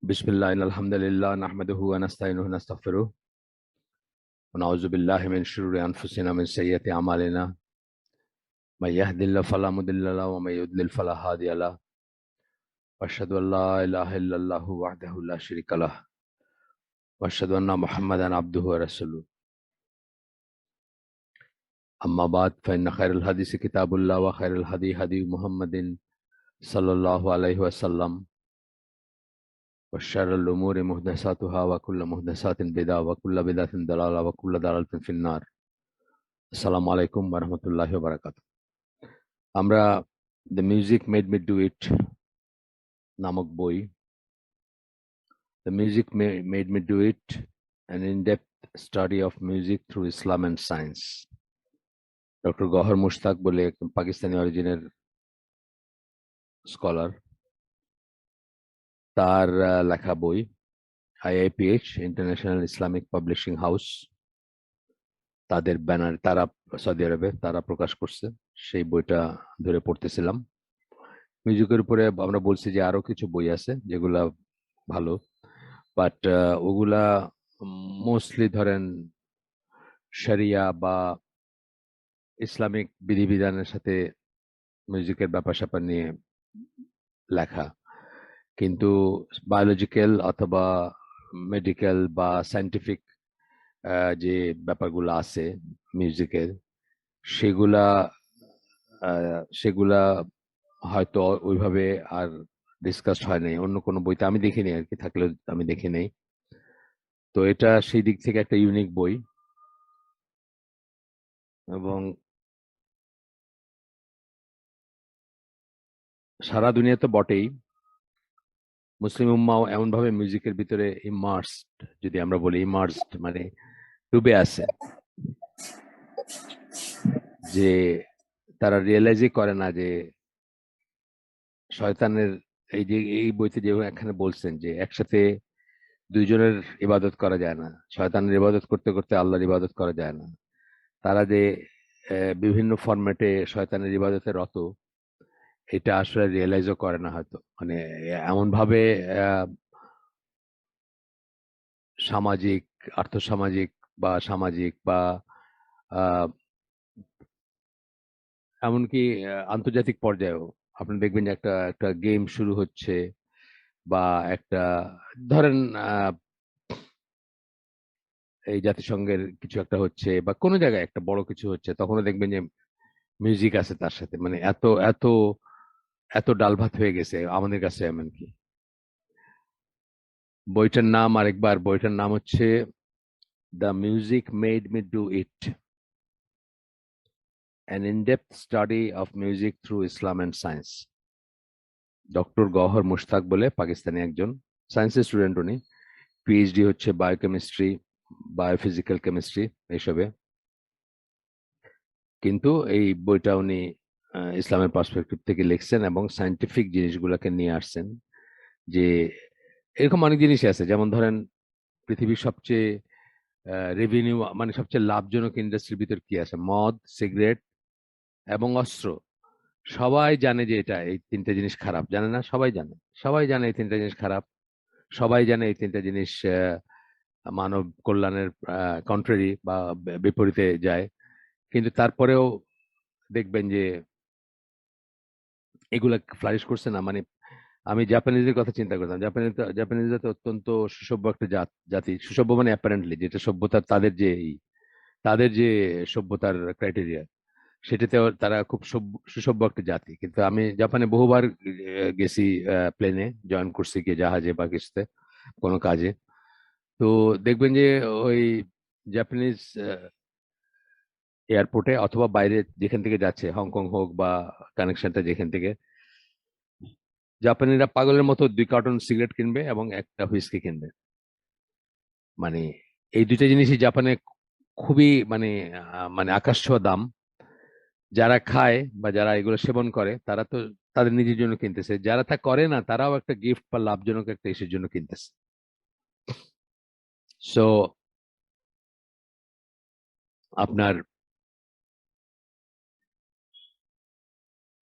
बिस्मिल्लाह अल्हम्दुलिल्लाह नहमदुहु व नस्तईनुहु व नस्तगफिरुह व नऊज़ु बिल्लाहि मिन शुरूरि अनफुसिना मिन सय्यिअति अमालिना मय यहदिल्लाहु फला मुदिल्ल लहु व मय युद्लिल फला हादिय लहु व अशहदु अल्ला इलाहा इल्लल्लाहु वहदहु ला शरीका लहु व अशहदु अन्ना मुहम्मदन अब्दुहु व रसूलुहु अम्मा बाद फइन्न खैरुल हदीस किताबुल्लाह व खैरुल हदी हदी मुहम्मदिन सल्लल्लाहु अलैहि वसल्लम व शर्रुल उमूरि मुहदसातुहा व कुल्लु मुहदसातिन बिदअह व कुल्लु बिदअतिन दलाला व कुल्लु दलालतिन फिन्नार। আসসালামু আলাইকুম ওয়া রাহমাতুল্লাহি ওয়া বারাকাতুহু। আমরা the music made me do it নামক বই, the music made me do it an in-depth study of music through Islam and science, doctor Gohar Mushtaq বলে একজন পাকিস্তানি অরিজিনের স্কলার, তার লেখা বই। IIPH international Islamic publishing house তাদের ব্যানার, তারা সৌদি আরবে তারা প্রকাশ করছে। সেই বইটা ধরে পড়তেছিলাম। মিউজিকের উপরে আমরা বলছি যে আরো কিছু বই আছে যেগুলা ভালো, বাট ওগুলা মোস্টলি ধরেন শরিয়া বা ইসলামিক বিধিবিধানের সাথে মিউজিকের ব্যাপার স্যাপার নিয়ে লেখা। কিন্তু বায়োলজিক্যাল অথবা মেডিকেল বা সায়েন্টিফিক যে ব্যাপারগুলো আছে মিউজিকের, সেগুলা সেগুলা হয়তো ওইভাবে আর ডিসকাসড হয় নাই, অন্য কোনো বইতে আমি দেখিনি আর কি, থাকলেও আমি দেখি নাই। তো এটা সেই দিক থেকে একটা ইউনিক বই, এবং সারা দুনিয়া তো বটেই, মুসলিম উম্মাও এমন ভাবে মিউজিকের ভিতরে ইমার্সড, যদি আমরা বলি ইমার্সড মানে ডুবে আছে, যে তারা রিয়েলাইজই করে না যে শয়তানের এই বইতে যে এখানে বলছেন যে একসাথে দুইজনের ইবাদত করা যায় না, শয়তানের ইবাদত করতে করতে আল্লাহর ইবাদত করা যায় না। তারা যে বিভিন্ন ফরম্যাটে শয়তানের ইবাদতে রত, এটা আসলে রিয়েলাইজও করে না হয়তো, মানে এমন ভাবে সামাজিক, আর্থসামাজিক বা সামাজিক বা এমনকি আন্তর্জাতিক পর্যায়েও আপনি দেখবেন যে একটা একটা গেম শুরু হচ্ছে, বা একটা ধরেন এই জাতিসংঘের কিছু একটা হচ্ছে বা কোনো জায়গায় একটা বড় কিছু হচ্ছে, তখনও দেখবেন যে মিউজিক আছে তার সাথে। মানে এত এত এত ডাল ভাত হয়ে গেছে আমাদের কাছে। এমনকি বইটার নাম, আরেকবার বইটার নাম হচ্ছে the music made me do it, an in-depth study of music through Islam and science. Doctor Gohar Mushtaq বলে পাকিস্তানি একজন সায়েন্সের স্টুডেন্ট, উনি পিএইচডি হচ্ছে বায়োকেমিস্ট্রি, বায়োফিজিক্যাল কেমিস্ট্রি এইসবে। কিন্তু এই বইটা উনি ইসলামের পার্সপেক্টিভ থেকে লিখছেন এবং সায়েন্টিফিক জিনিসগুলোকে নিয়ে আসছেন। যে এরকম অনেক জিনিসই আছে, যেমন ধরেন পৃথিবীর সবচেয়ে রেভিনিউ মানে সবচেয়ে লাভজনক ইন্ডাস্ট্রির ভিতর কি আছে? মদ, সিগারেট এবং অস্ত্র। সবাই জানে যে এটা, এই তিনটা জিনিস খারাপ, জানে না? সবাই জানে, সবাই জানে এই তিনটা জিনিস খারাপ, সবাই জানে এই তিনটা জিনিস মানব কল্যাণের কন্ট্রারি বা বিপরীতে যায়। কিন্তু তারপরেও দেখবেন যে এগুলা ফ্লারিশ করছে না। মানে আমি জাপানিজদের কথা চিন্তা করতাম, জাপানিজরা তো অত্যন্ত সুসভ্য একটা জাতি। সুসভ্য মানে অ্যাপারেন্টলি যেটা সভ্যতার, তাদের যে সভ্যতার ক্রাইটেরিয়া, সেটাতে তারা খুব সুসভ্য একটা জাতি। কিন্তু আমি জাপানে বহুবার গেছি, প্লেনে জয়েন করছি, গিয়ে জাহাজে বা কিছুতে কোনো কাজে। তো দেখবেন যে ওই জাপানিজ এয়ারপোর্টে অথবা বাইরে যেখান থেকে যাচ্ছে, হংকং হোক বা কানেকশনটা যেখান থেকে, জাপানিরা পাগলের মতো 2 কার্টন সিগারেট কিনবে এবং একটা হুইস্কি কিনবে। মানে এই দুইটা জিনিসই জাপানে খুবই মানে মানে আকাশ ছোঁয়া দাম। যারা খায় বা যারা এগুলো সেবন করে তারা তো তাদের নিজের জন্য কিনতেছে, যারা তা করে না তারাও একটা গিফট বা লাভজনক একটা ইস্যুর জন্য কিনতেছে। সো আপনার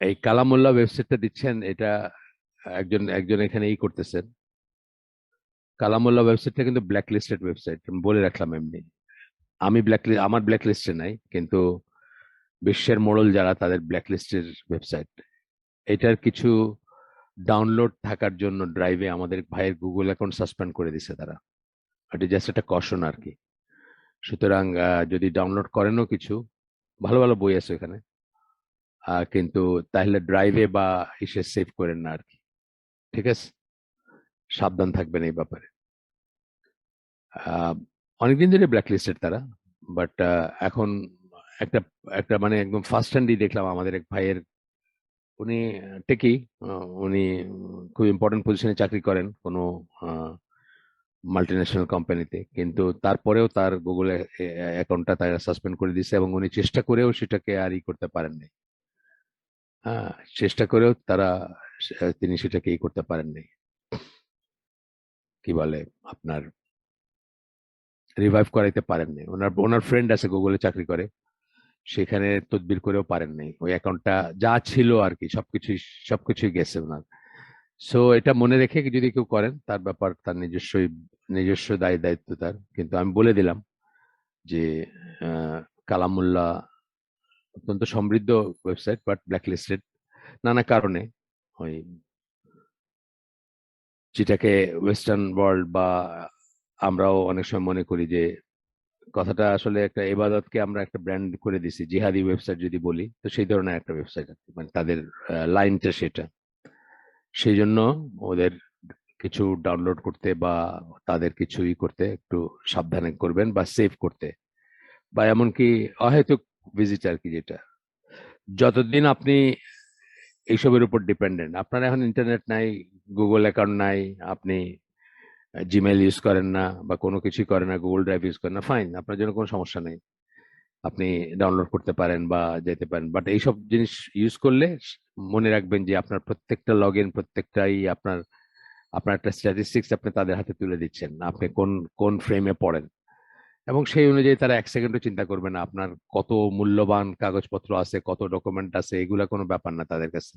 এই কালামুল্লাহ ওয়েবসাইটটা দিচ্ছেন, এটা একজন একজন এখানে করতেছেন, কালামুল্লাহ ওয়েবসাইটটা কিন্তু ব্ল্যাক লিস্টেড ওয়েবসাইট, বলে রাখলাম এমনি। আমি আমার ব্ল্যাক লিস্টে নাই, কিন্তু বিশ্বের মোড়ল যারা তাদের ব্ল্যাক লিস্টের ওয়েবসাইট। এটার কিছু ডাউনলোড থাকার জন্য ড্রাইভে আমাদের ভাইয়ের গুগল অ্যাকাউন্ট সাসপেন্ড করে দিছে তারা। এটা জাস্ট একটা কশন আর কি। সুতরাং যদি ডাউনলোড করেনও কিছু, ভালো ভালো বই আছে এখানে, কিন্তু তাহলে ড্রাইভে বা ইসে সেভ করেন না আর কি। ঠিক আছে, সাবধান থাকবেন এই ব্যাপারে। আহ, অনেকদিন ধরে ব্ল্যাক লিস্টেড তারা, বাট এখন একটা একটা মানে একদম ফার্স্ট হ্যান্ডই দেখলাম আমাদের এক ভাইয়ের, উনি টেকি, উনি খুব ইম্পর্টেন্ট পজিশনে চাকরি করেন কোনো মাল্টি ন্যাশনাল কোম্পানিতে, কিন্তু তারপরেও তার গুগল অ্যাকাউন্টটা তারা সাসপেন্ড করে দিয়েছে, এবং উনি চেষ্টা করেও সেটাকে আর করতে পারেননি। হ্যাঁ, চেষ্টা করেও তিনি সেটাকে করতে পারেননি, কি বলে আপনার, রিভাইভ করাইতে পারেননি। ওনার ওনার ফ্রেন্ড আছে গুগলে চাকরি করে, সেখানে তদবির করেও পারেননি। ওই অ্যাকাউন্টটা যা ছিল আর কি সবকিছুই গেছে ওনার। সো এটা মনে রেখে যদি কেউ করেন, তার ব্যাপার, তার নিজস্ব দায়িত্ব তার। কিন্তু আমি বলে দিলাম যে আহ, কালামুল্লাহ অত্যন্ত সমৃদ্ধ ওয়েবসাইট, বাট ব্ল্যাকলিস্টেড নানা কারণে। ওই যেটাকে ওয়েস্টার্ন ওয়ার্ল্ড বা আমরাও অনেক সময় মনে করি যে কথাটা আসলে একটা ইবাদতকে আমরা একটা ব্র্যান্ড করে দিছি, জিহাদি ওয়েবসাইট যদি বলি, তো সেই ধরনের একটা ওয়েবসাইট, মানে তাদের লাইনটা সেটা। সেই জন্য ওদের কিছু ডাউনলোড করতে বা তাদের কিছুই করতে একটু সাবধানে করবেন, বা সেভ করতে, বা এমনকি অহেতুক ভিজিট আর কি, যেটা যতদিন আপনি এইসবের উপর ডিপেন্ডেন্ট, আপনার এখন ইন্টারনেট নাই, গুগল অ্যাকাউন্ট নাই, আপনি জিমেল ইউজ করেন না বা কোনো কিছুই করেন না, গুগল ড্রাইভ ইউজ করেন না, ফাইন, আপনার জন্য কোনো সমস্যা নেই, আপনি ডাউনলোড করতে পারেন বা যেতে পারেন। বাট এইসব জিনিস ইউজ করলে মনে রাখবেন যে আপনার প্রত্যেকটা লগ ইন, প্রত্যেকটাই আপনার আপনার একটা স্ট্যাটিস্টিক্স আপনি তাদের হাতে তুলে দিচ্ছেন, আপনি কোন কোন ফ্রেমে পড়েন, এবং সেই অনুযায়ী তারা এক সেকেন্ডও চিন্তা করবে না আপনার কত মূল্যবান কাগজপত্র আছে, কত ডকুমেন্ট আছে, এগুলা কোনো ব্যাপার না তাদের কাছে।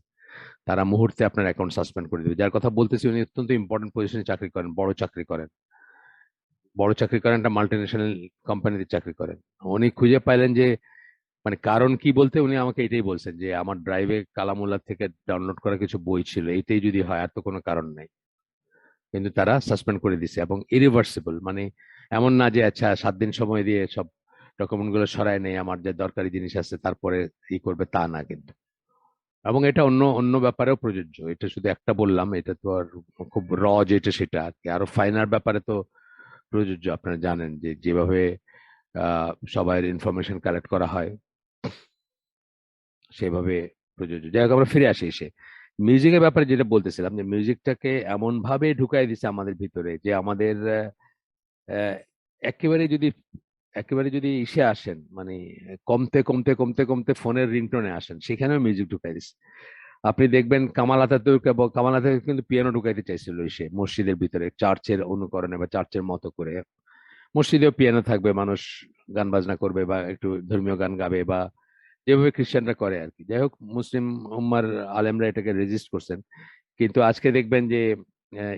তারা মুহূর্তে আপনার অ্যাকাউন্ট সাসপেন্ড করে দেবে। যার কথা বলতেছি উনি অত্যন্ত ইম্পর্টেন্ট পজিশনে চাকরি করেন, বড় চাকরি করেন, একটা মাল্টি ন্যাশনাল কোম্পানিতে চাকরি করেন। উনি খুঁজে পাইলেন যে মানে কারণ কি বলতে, উনি আমাকে এটাই বলছেন যে আমার ড্রাইভে কালামুল্লাহ থেকে ডাউনলোড করা কিছু বই ছিল, এইটাই যদি হয়, আর তো কোনো কারণ নাই। কিন্তু তারা সাসপেন্ড করে দিছে, এবং ইরিভার্সিবল, মানে এমন না যে আচ্ছা 7 দিন সময় দিয়ে সব ডকুমেন্ট গুলো সরায় নেই, আমার যে দরকারি জিনিস আছে তারপরে করবে, তা না কিন্তু। এবং এটা অন্য অন্য ব্যাপারেও প্রযোজ্য, এটা শুধু একটা বললাম, এটা তো আর খুব যেটা সেটা আর কি, আরো ফাইনার ব্যাপারে তো প্রযোজ্য। আপনারা জানেন যে যেভাবে সবার ইনফরমেশন কালেক্ট করা হয়, সেভাবে প্রযোজ্য। যাই হোক, আমরা ফিরে আসি এসে মিউজিকের ব্যাপারে যেটা বলতেছিলাম, যে মিউজিকটাকে এমন ভাবে ঢুকাই দিছে আমাদের ভিতরে যে আমাদের আহ, একেবারে যদি একেবারে যদি ইসে আসেন, মানে কমতে কমতে কমতে কমতে ফোনের রিংটোনে আসেন, সেখানেও মিউজিক ঢুকাই দিছে। আপনি দেখবেন কামাল আতাতুর্ক কিন্তু পিয়ানো ঢুকাইতে চাইছিল সে মসজিদের ভিতরে, চার্চের অনুকরণে বা চার্চের মতো করে। মসজিদেও পিয়ানো থাকবে, মানুষ গান বাজনা করবে বা একটু ধর্মীয় গান গাবে, বা যেভাবে খ্রিস্টানরা করে আর কি। যাই হোক, মুসলিম উম্মার আলেমরা এটাকে রেজিস্ট করছেন। কিন্তু আজকে দেখবেন যে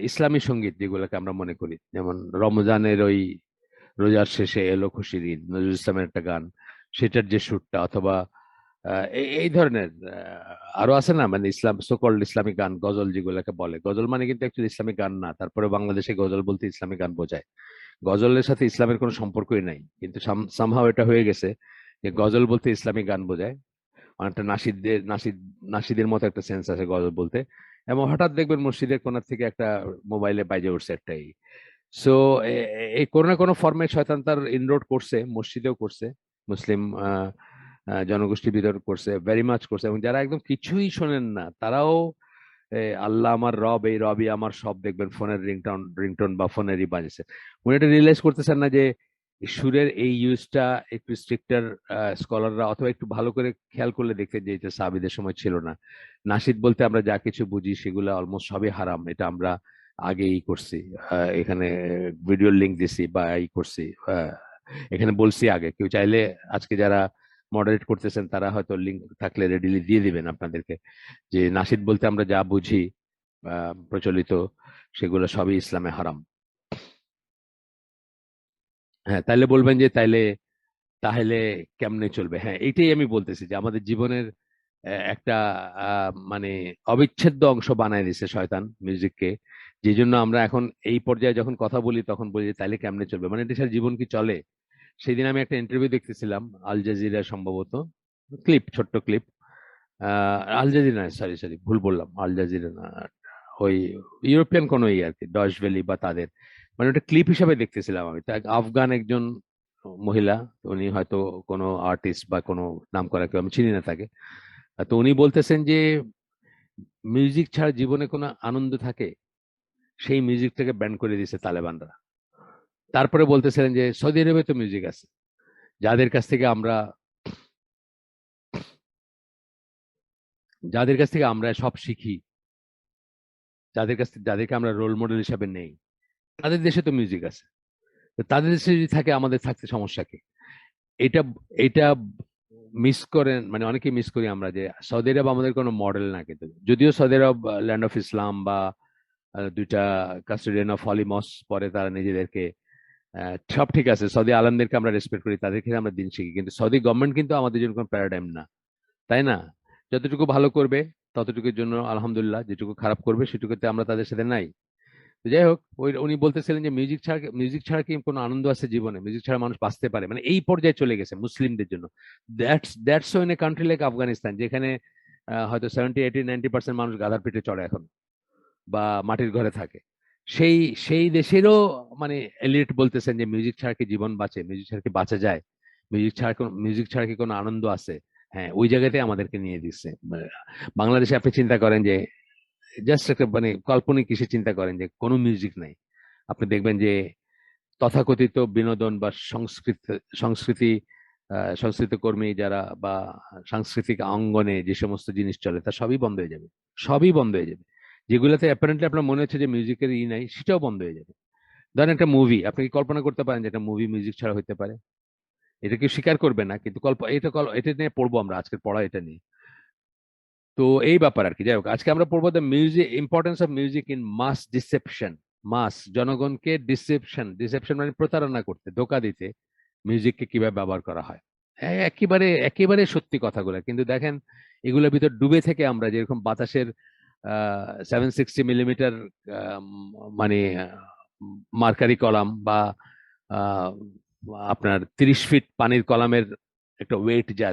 ইসলামী সঙ্গীত যেগুলোকে আমরা মনে করি, যেমন রমজানের ওই রোজার শেষে এলো খুশির ঈদ, নজরুল ইসলামের একটা গান, সেটার যে সুরটা, অথবা এই ধরনের আরো আছে না, মানে ইসলাম সোকল্ড ইসলামিক গান, গজল যেগুলোকে বলে, গজল মানে কিন্তু অ্যাকচুয়ালি ইসলামিক গান না, তারপরে বাংলাদেশে গজল বলতে ইসলামিক গান বোঝায়। গজলের সাথে ইসলামের কোনো সম্পর্কই নাই, কিন্তু সামহাও এটা হয়ে গেছে যে গজল বলতে ইসলামিক গান বোঝায়। অনেকটা নাসিদের মতো একটা সেন্স আছে গজল বলতে। এবং হঠাৎ দেখবেন মসজিদের কোণা থেকে একটা মোবাইলে বাজে উঠছে একটাই। সো এই কোনো না কোনো ফর্মে শয়তান তার ইনরোড করছে, মসজিদেও করছে, মুসলিম জনগোষ্ঠীর ভিতর করছে, ভেরি মাচ করছে। এবং যারা একদম কিছুই শোনেন না, তারাও আল্লাহ আমার রব, এই রবই আমার সব, দেখবেন ফোনের রিংটোন বা ফোনেরই বাজেছে। উনি এটা রিয়েলাইজ করতেছেন না যে সুরের এই ইউজটা একটু স্ট্রিক্টার স্কলাররা, অথবা একটু ভালো করে খেয়াল করলে দেখতে যে এটা সাহাবীদের সময় ছিল না। নাশিদ বলতে আমরা যা কিছু বুঝি সেগুলো অলমোস্ট সবই হারাম, এটা আমরা আগেই করছি। এখানে ভিডিও লিংক দিছি বা করছি, এখানে বলছি আগে। কেউ চাইলে আজকে যারা মডারেট করতেছেন তারা হয়তো লিংক থাকলে রেডিলি দিয়ে দিবেন আপনাদেরকে, যে নাশিদ বলতে আমরা যা বুঝি প্রচলিত, সেগুলো সবই ইসলামে হারাম। হ্যাঁ, তাহলে বলবেন যে তাহলে কেমনে চলবে। হ্যাঁ, এইটাই আমি বলতেছি যে আমাদের জীবনের একটা মানে অবিচ্ছেদ্য অংশ বানায় দিছে শয়তান মিউজিককে। যে জন্য আমরা এখন এই পর্যায়ে যখন কথা বলি তখন বলি যে তাইলে কেমনে চলবে, মানে এটা ছাড়া জীবন কি চলে। সেদিন আমি একটা ইন্টারভিউ দেখতেছিলাম, আল জাজিরা সম্ভবত, ক্লিপ, ছোট্ট ক্লিপ। আল জাজিরা না, সরি সরি, ভুল বললাম, আল জাজিরা না, ওই ইউরোপিয়ান কোন আর কি, ডয়েশ ভ্যালি বা তাদের, মানে ওটা ক্লিপ হিসাবে দেখতেছিলাম আমি। তা আফগান একজন মহিলা, উনি হয়তো কোনো আর্টিস্ট বা কোনো নাম করা কেউ, আমি চিনি না তাকে। তো উনি বলতেছেন যে মিউজিক ছাড়া জীবনে কোনো আনন্দ থাকে, সেই মিউজিকটাকে ব্যান করে দিয়েছে তালেবানরা। তারপরে বলতেছিলেন যে সৌদি আরবে তো মিউজিক আছে, যাদের কাছ থেকে আমরা যাদের কাছ থেকে আমরা সব শিখি, যাদেরকে আমরা রোল মডেল হিসাবে নেই, তাদের দেশে তো মিউজিক আছে। তো তাদের দেশে যদি থাকে, আমাদের থাকতে সমস্যা কি? এটা এটা মিস করেন, মানে অনেকে মিস করি আমরা, যে সৌদি আরব আমাদের কোনো মডেল না। কিন্তু যদিও Saudi Arab land of Islam, বা দুইটা কাস্টোডিয়ান অফ হলি মস পরে তারা নিজেদেরকে, সব ঠিক আছে, সৌদি আলমদেরকে আমরা রেসপেক্ট করি, তাদেরকে আমরা দিন শিখি, কিন্তু সৌদি গভর্নমেন্ট কিন্তু আমাদের জন্য কোনো প্যারাডাইম না, তাই না? যতটুকু ভালো করবে ততটুকুর জন্য আলহামদুলিল্লাহ, যেটুকু খারাপ করবে সেটুকুতে আমরা তাদের সাথে নাই। তো যাই হোক, উনি বলতেছিলেন যে মিউজিক ছাড়া কি কোনো আনন্দ আছে জীবনে? মিউজিক ছাড়া মানুষ বাঁচতে পারে, মানে এই পর্যায়ে চলে গেছে মুসলিমদের জন্য। That's in a country like Afghanistan, যেখানে হয়তো 70, 80, 90% মানুষ গাধার পিঠে চড়ে এখন, বা মাটির ঘরে থাকে। সেই সেই দেশেরও মানে এলিট বলতেছেন যে মিউজিক ছাড়া কি জীবন বাঁচে, মিউজিক ছাড়া কি বাঁচা যায়, মিউজিক ছাড়া কি কোনো আনন্দ আছে? হ্যাঁ, ওই জায়গাতে আমাদেরকে নিয়ে দিচ্ছে। মানে বাংলাদেশে আপনি চিন্তা করেন যে জাস্ট একটা মানে কাল্পনিক কিসে চিন্তা করেন যে কোনো মিউজিক নাই, আপনি দেখবেন যে তথাকথিত বিনোদন বা সংস্কৃতি সংস্কৃত কর্মী যারা, বা সাংস্কৃতিক অঙ্গনে যে সমস্ত জিনিস চলে, তা সবই বন্ধ হয়ে যাবে। সবই বন্ধ হয়ে যাবে। যেগুলোতে অ্যাপারেন্টলি আপনার মনে হচ্ছে যে মিউজিকের নাই, সেটাও বন্ধ হয়ে যাবে। ধরেন একটা মুভি, আপনি কি কল্পনা করতে পারেন যে একটা মুভি মিউজিক ছাড়া হতে পারে? এটা কি স্বীকার করবে না, কিন্তু এটা নিয়ে পড়বো আমরা, আজকের পড়া এটা নিয়ে। তো এই ব্যাপার আর কি। যাই হোক, আজকে আমরা পড়বো the music, importance of music in mass deception. Mass, জনগণকে ডিসেপশন মানে প্রতারণা করতে, ধোঁকা দিতে মিউজিককে কিভাবে ব্যবহার করা হয়। একেবারে একেবারে সত্যি কথাগুলো, কিন্তু দেখেন এগুলোর ভিতর ডুবে থেকে আমরা, যেরকম বাতাসের 760 মিলিমিটার মানে মার্কারি কলাম, বা আহ, আপনার 30 ফিট পানির কলামের একটা ওয়েট, যা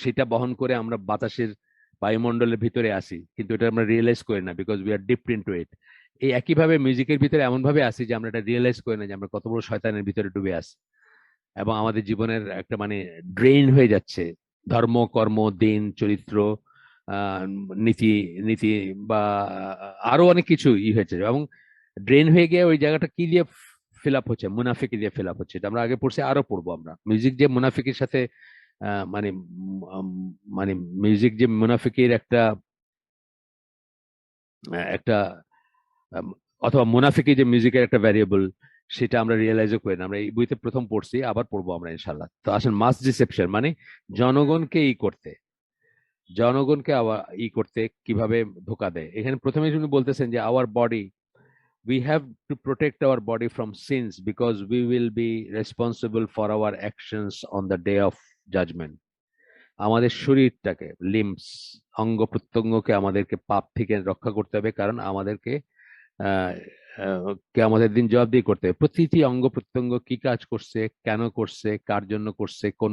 সেটা বহন করে আমরা বাতাসের বায়ুমণ্ডলের ভিতরে আসি, কিন্তু এটা আমরা রিয়েলাইজ করি না, because we are dipped into ইট। এই একইভাবে মিউজিকের ভিতরে এমন ভাবে আসি যে আমরা এটা রিয়েলাইজ করি না যে আমরা কত বড় শয়তানের ভিতরে ডুবে আছি, এবং আমাদের জীবনের একটা মানে ড্রেইন হয়ে যাচ্ছে। ধর্ম, কর্ম, দিন, চরিত্র, আহ নীতি নীতি বা আরো অনেক কিছু হয়েছে, এবং ড্রেন হয়ে গিয়ে ওই জায়গাটা কি দিয়ে ফিল আপ হচ্ছে? মুনাফিকি দিয়ে ফিল আপ হচ্ছে। এটা আমরা আগে পড়ছি, আরো পড়বো আমরা। মিউজিক যে মুনাফিকির সাথে মানে মানে মিউজিক যে মুনাফিকির একটা আম, অথবা মুনাফিকি যে মিউজিকের একটা ভ্যারিয়েবল, সেটা আমরা রিয়েলাইজও করি না। আমরা এই বইতে প্রথম পড়ছি, আবার পড়বো আমরা ইনশাল্লাহ। তো আসেন, মাস ডিসেপশন মানে জনগণকে জনগণকে কিভাবে ধোকা দেয়। এখানে প্রথমে তিনি বলতেছেন যে our body, we have to protect our body from sins because we will be responsible for our actions on the day of judgment. আমাদের শরীরটাকে, লিম্বস, অঙ্গ প্রত্যঙ্গকে আমাদেরকে পাপ থেকে রক্ষা করতে হবে, কারণ আমাদেরকে আহ কিয়ামতের দিন জবাবদিহি করতে হবে। প্রতিটি অঙ্গ প্রত্যঙ্গ কি কাজ করছে, কেন করছে, কার জন্য করছে, কোন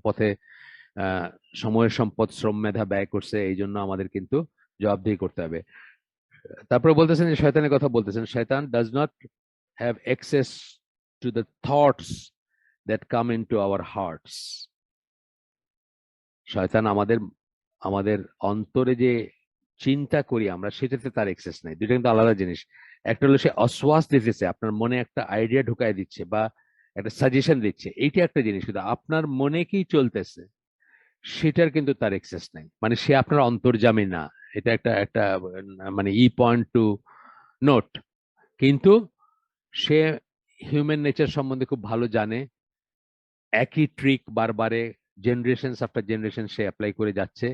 পথে আহ সময়ের সম্পদ, শ্রম, মেধা ব্যয় করছে, এই জন্য আমাদের কিন্তু জবাবদিহি করতে হবে। তারপরে বলতেছেন যে শয়তানের কথা বলতেছেন, শয়তান does not have access to the thoughts that come into our hearts. শয়তান আমাদের আমাদের অন্তরে যে চিন্তা করি আমরা, সেটাতে তার অ্যাক্সেস নাই। দুইটা কিন্তু আলাদা জিনিস। একটা হলো সে অশ্বাস দিতেছে, আপনার মনে একটা আইডিয়া ঢুকাই দিচ্ছে বা একটা সাজেশন দিচ্ছে, এইটা একটা জিনিস, কিন্তু আপনার মনে কি চলতেছে সেটার কিন্তু তার অ্যাক্সেস নাই। মানে সে আপনার অন্তর্যামী না। এটা একটা একটা মানে পয়েন্ট টু নোট। কিন্তু সে হিউম্যান নেচার সম্বন্ধে খুব ভালো জানে। একই ট্রিক বারবারে জেনারেশন আফটার জেনারেশন সে অ্যাপ্লাই করে যাচ্ছে,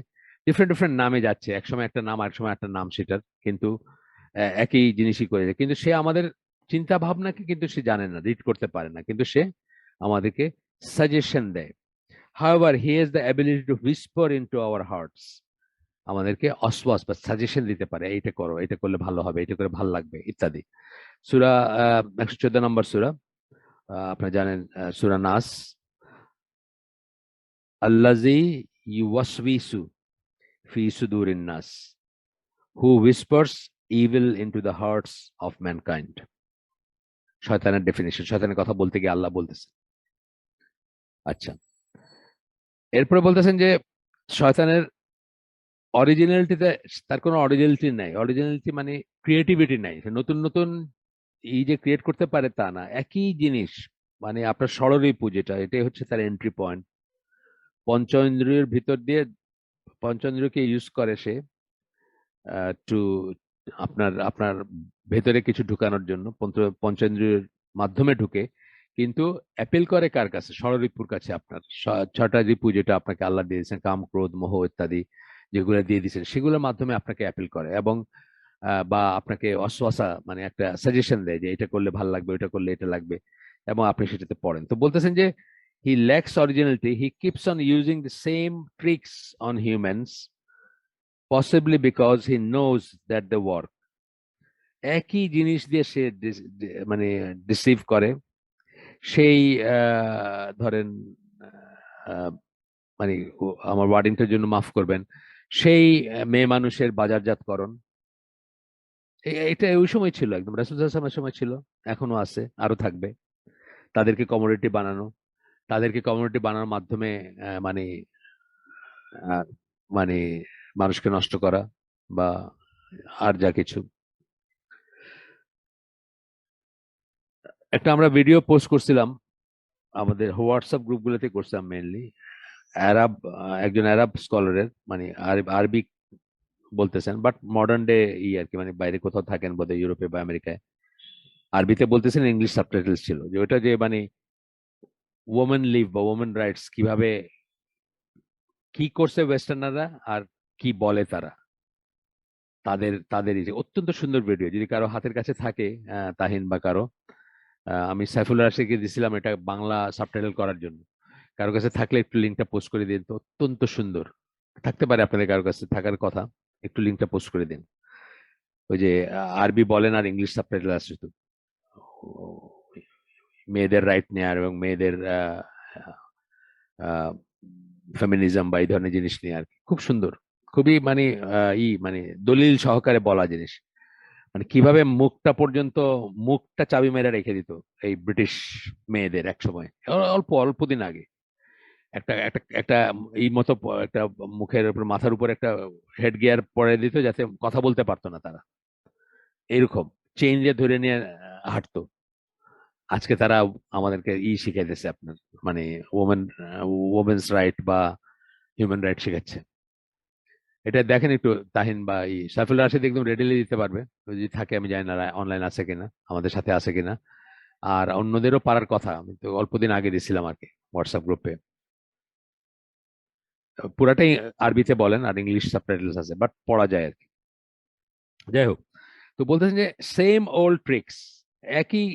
ডিফারেন্ট ডিফারেন্ট নামে যাচ্ছে, একসময় একটা নাম, আরেক সময় একটা নাম সেটার, কিন্তু একই জিনিসই করে যায়। কিন্তু সে আমাদের চিন্তা ভাবনাকে কিন্তু সে জানে না, রিড করতে পারে না, কিন্তু সে আমাদেরকে সাজেশন দেয়। However, he has the ability to whisper into our hearts. আমাদেরকে অসওয়াস বা সাজেশন দিতে পারে, এইটা করো, এটা করলে ভালো হবে, এটা করে ভালো লাগবে ইত্যাদি। সূরা 114 নম্বর সূরা, আপনারা জানেন, সূরা নাস। আল্লাযী ইউওয়াসবিসু ফি সুদুরিন নাস, who whispers evil into the hearts of mankind. শয়তানের ডেফিনিশন, শয়তানের কথা বলতে গিয়ে আল্লাহ বলতেছে। আচ্ছা, এরপরে বলতেছেন যে শয়তানের অরিজিনালিটিতে, তার কোনো অরিজিনালিটি নাই। অরিজিনালিটি মানে ক্রিয়েটিভিটি নাই, সে নতুন নতুন এই যে ক্রিয়েট করতে পারে তা না, একই জিনিস। মানে আপনার ষড়রিপু যেটা, এটাই হচ্ছে তার এন্ট্রি পয়েন্ট। পঞ্চ ইন্দ্রিয়ের ভিতর দিয়ে, পঞ্চ ইন্দ্রিয়কে ইউজ করে সে টু আপনার আপনার ভেতরে কিছু ঢুকানোর জন্য, পঞ্চেন্দ্রিয়ের মাধ্যমে ঢুকে। কিন্তু অ্যাপিল করে কার কাছে? ষড়রিপুর কাছে। আপনার ছটা রিপু যেটা আপনাকে আল্লাহ দিয়েছেন, কাম, ক্রোধ, মোহ ইত্যাদি যেগুলো দিয়ে দিয়েছেন, সেগুলোর মাধ্যমে আপনাকে অ্যাপিল করে এবং বা আপনাকে অশ্বাসা মানে একটা সাজেশন দেয় যে এটা করলে ভালো লাগবে, ওইটা করলে এটা লাগবে, এবং আপনি সেটাতে পড়েন। তো বলতেছেন যে he lacks originality, he keeps on using the same tricks on humans, possibly because he knows that they work. একই জিনিস দিয়ে সে মানে ডিসিভ করে। সেই ধরেন আহ, মানে আমার ওয়ার্ডিংটার জন্য মাফ করবেন, সেই মেয়ে মানুষের বাজারজাতকরণ, এটা ওই সময় ছিল, একদম রাসূল সাল্লাল্লাহু আলাইহি ওয়াসাল্লামের সময় ছিল, এখনো আছে, আরো থাকবে। তাদেরকে কমোডিটি বানানো, তাদেরকে কমিউনিটি বানানোর মাধ্যমে মানে আহ, মানে মানুষকে নষ্ট করা বা আর যা কিছু। একটা আমরা ভিডিও পোস্ট করছিলাম আমাদের হোয়াটসঅ্যাপ গ্রুপগুলোতে, করছিলাম মেইনলি আরব, একজন আরব স্কলারের, মানে আরবি বলতেছেন, বাট মডার্ন ডে আর কি, মানে বাইরে কোথাও থাকেন বোধহয়, ইউরোপে বা আমেরিকায়। আরবিতে বলতেছেন, ইংলিশ সাবটাইটেলস ছিল, যে ওটা যে মানে ওমেন লিভ বা ওমেন রাইটস কিভাবে, কি করছে ওয়েস্টার্নাররা আর কি বলে তারা, তাদের তাদেরই যে অত্যন্ত সুন্দর ভিডিও। যদি কারো হাতের কাছে থাকে, তাহিন বা কারো, আমি সাইফুল্লাহ রাশিদকে দিছিলাম এটা বাংলা সাবটাইটেল করার জন্য। কারো কাছে থাকলে একটু লিঙ্কটা পোস্ট করে দিন তো, অত্যন্ত সুন্দর। থাকতে পারে আপনাদের কারো কাছে, থাকার কথা, একটু লিঙ্কটা পোস্ট করে দিন। ওই যে আরবি বলেন আর ইংলিশ সাবটাইটেল আছে শুধু, মেয়েদের রাইট নেয়ার এবং মেয়েদের ফেমিনিজম বা এই ধরনের জিনিস নিয়ে আর কি, খুব সুন্দর। খুবই মানে মানে দলিল সহকারে বলা জিনিস, মানে কিভাবে মুখটা পর্যন্ত, মুখটা চাবি মেরে রেখে দিত এই ব্রিটিশ মেয়েদের এক সময়, অল্প অল্প দিন আগে। একটা একটা একটা এই মতো একটা মুখের উপর, মাথার উপর একটা হেড গিয়ার পরে দিত, যাতে কথা বলতে পারতো না তারা, এরকম চেঞ্জে ধরে নিয়ে হাঁটতো। আজকে তারা আমাদেরকে শিখাইতেছে আপনার, মানে ওমেন, ওমেন্স রাইট বা হিউম্যান রাইট শেখাচ্ছে। এটা দেখেন একটু, তাহিন বা সাইফুল রাশিদ একদম রেডিলি দিতে পারবে, যদি থাকে, আমি জানি না অনলাইন আছে কিনা, আমাদের সাথে আছে কিনা। আর অন্যদেরও পারার কথা, আমি তো অল্প দিন আগে দিছিলাম আর কি হোয়াটসঅ্যাপ গ্রুপে। পুরাটাই আরবিতে বলেন আর ইংলিশ সাবটাইটেলস আছে, বাট পড়া যায় আর কি। যাই হোক, তো বলতেছেন যে সেম ওল্ড ট্রিক্স, একই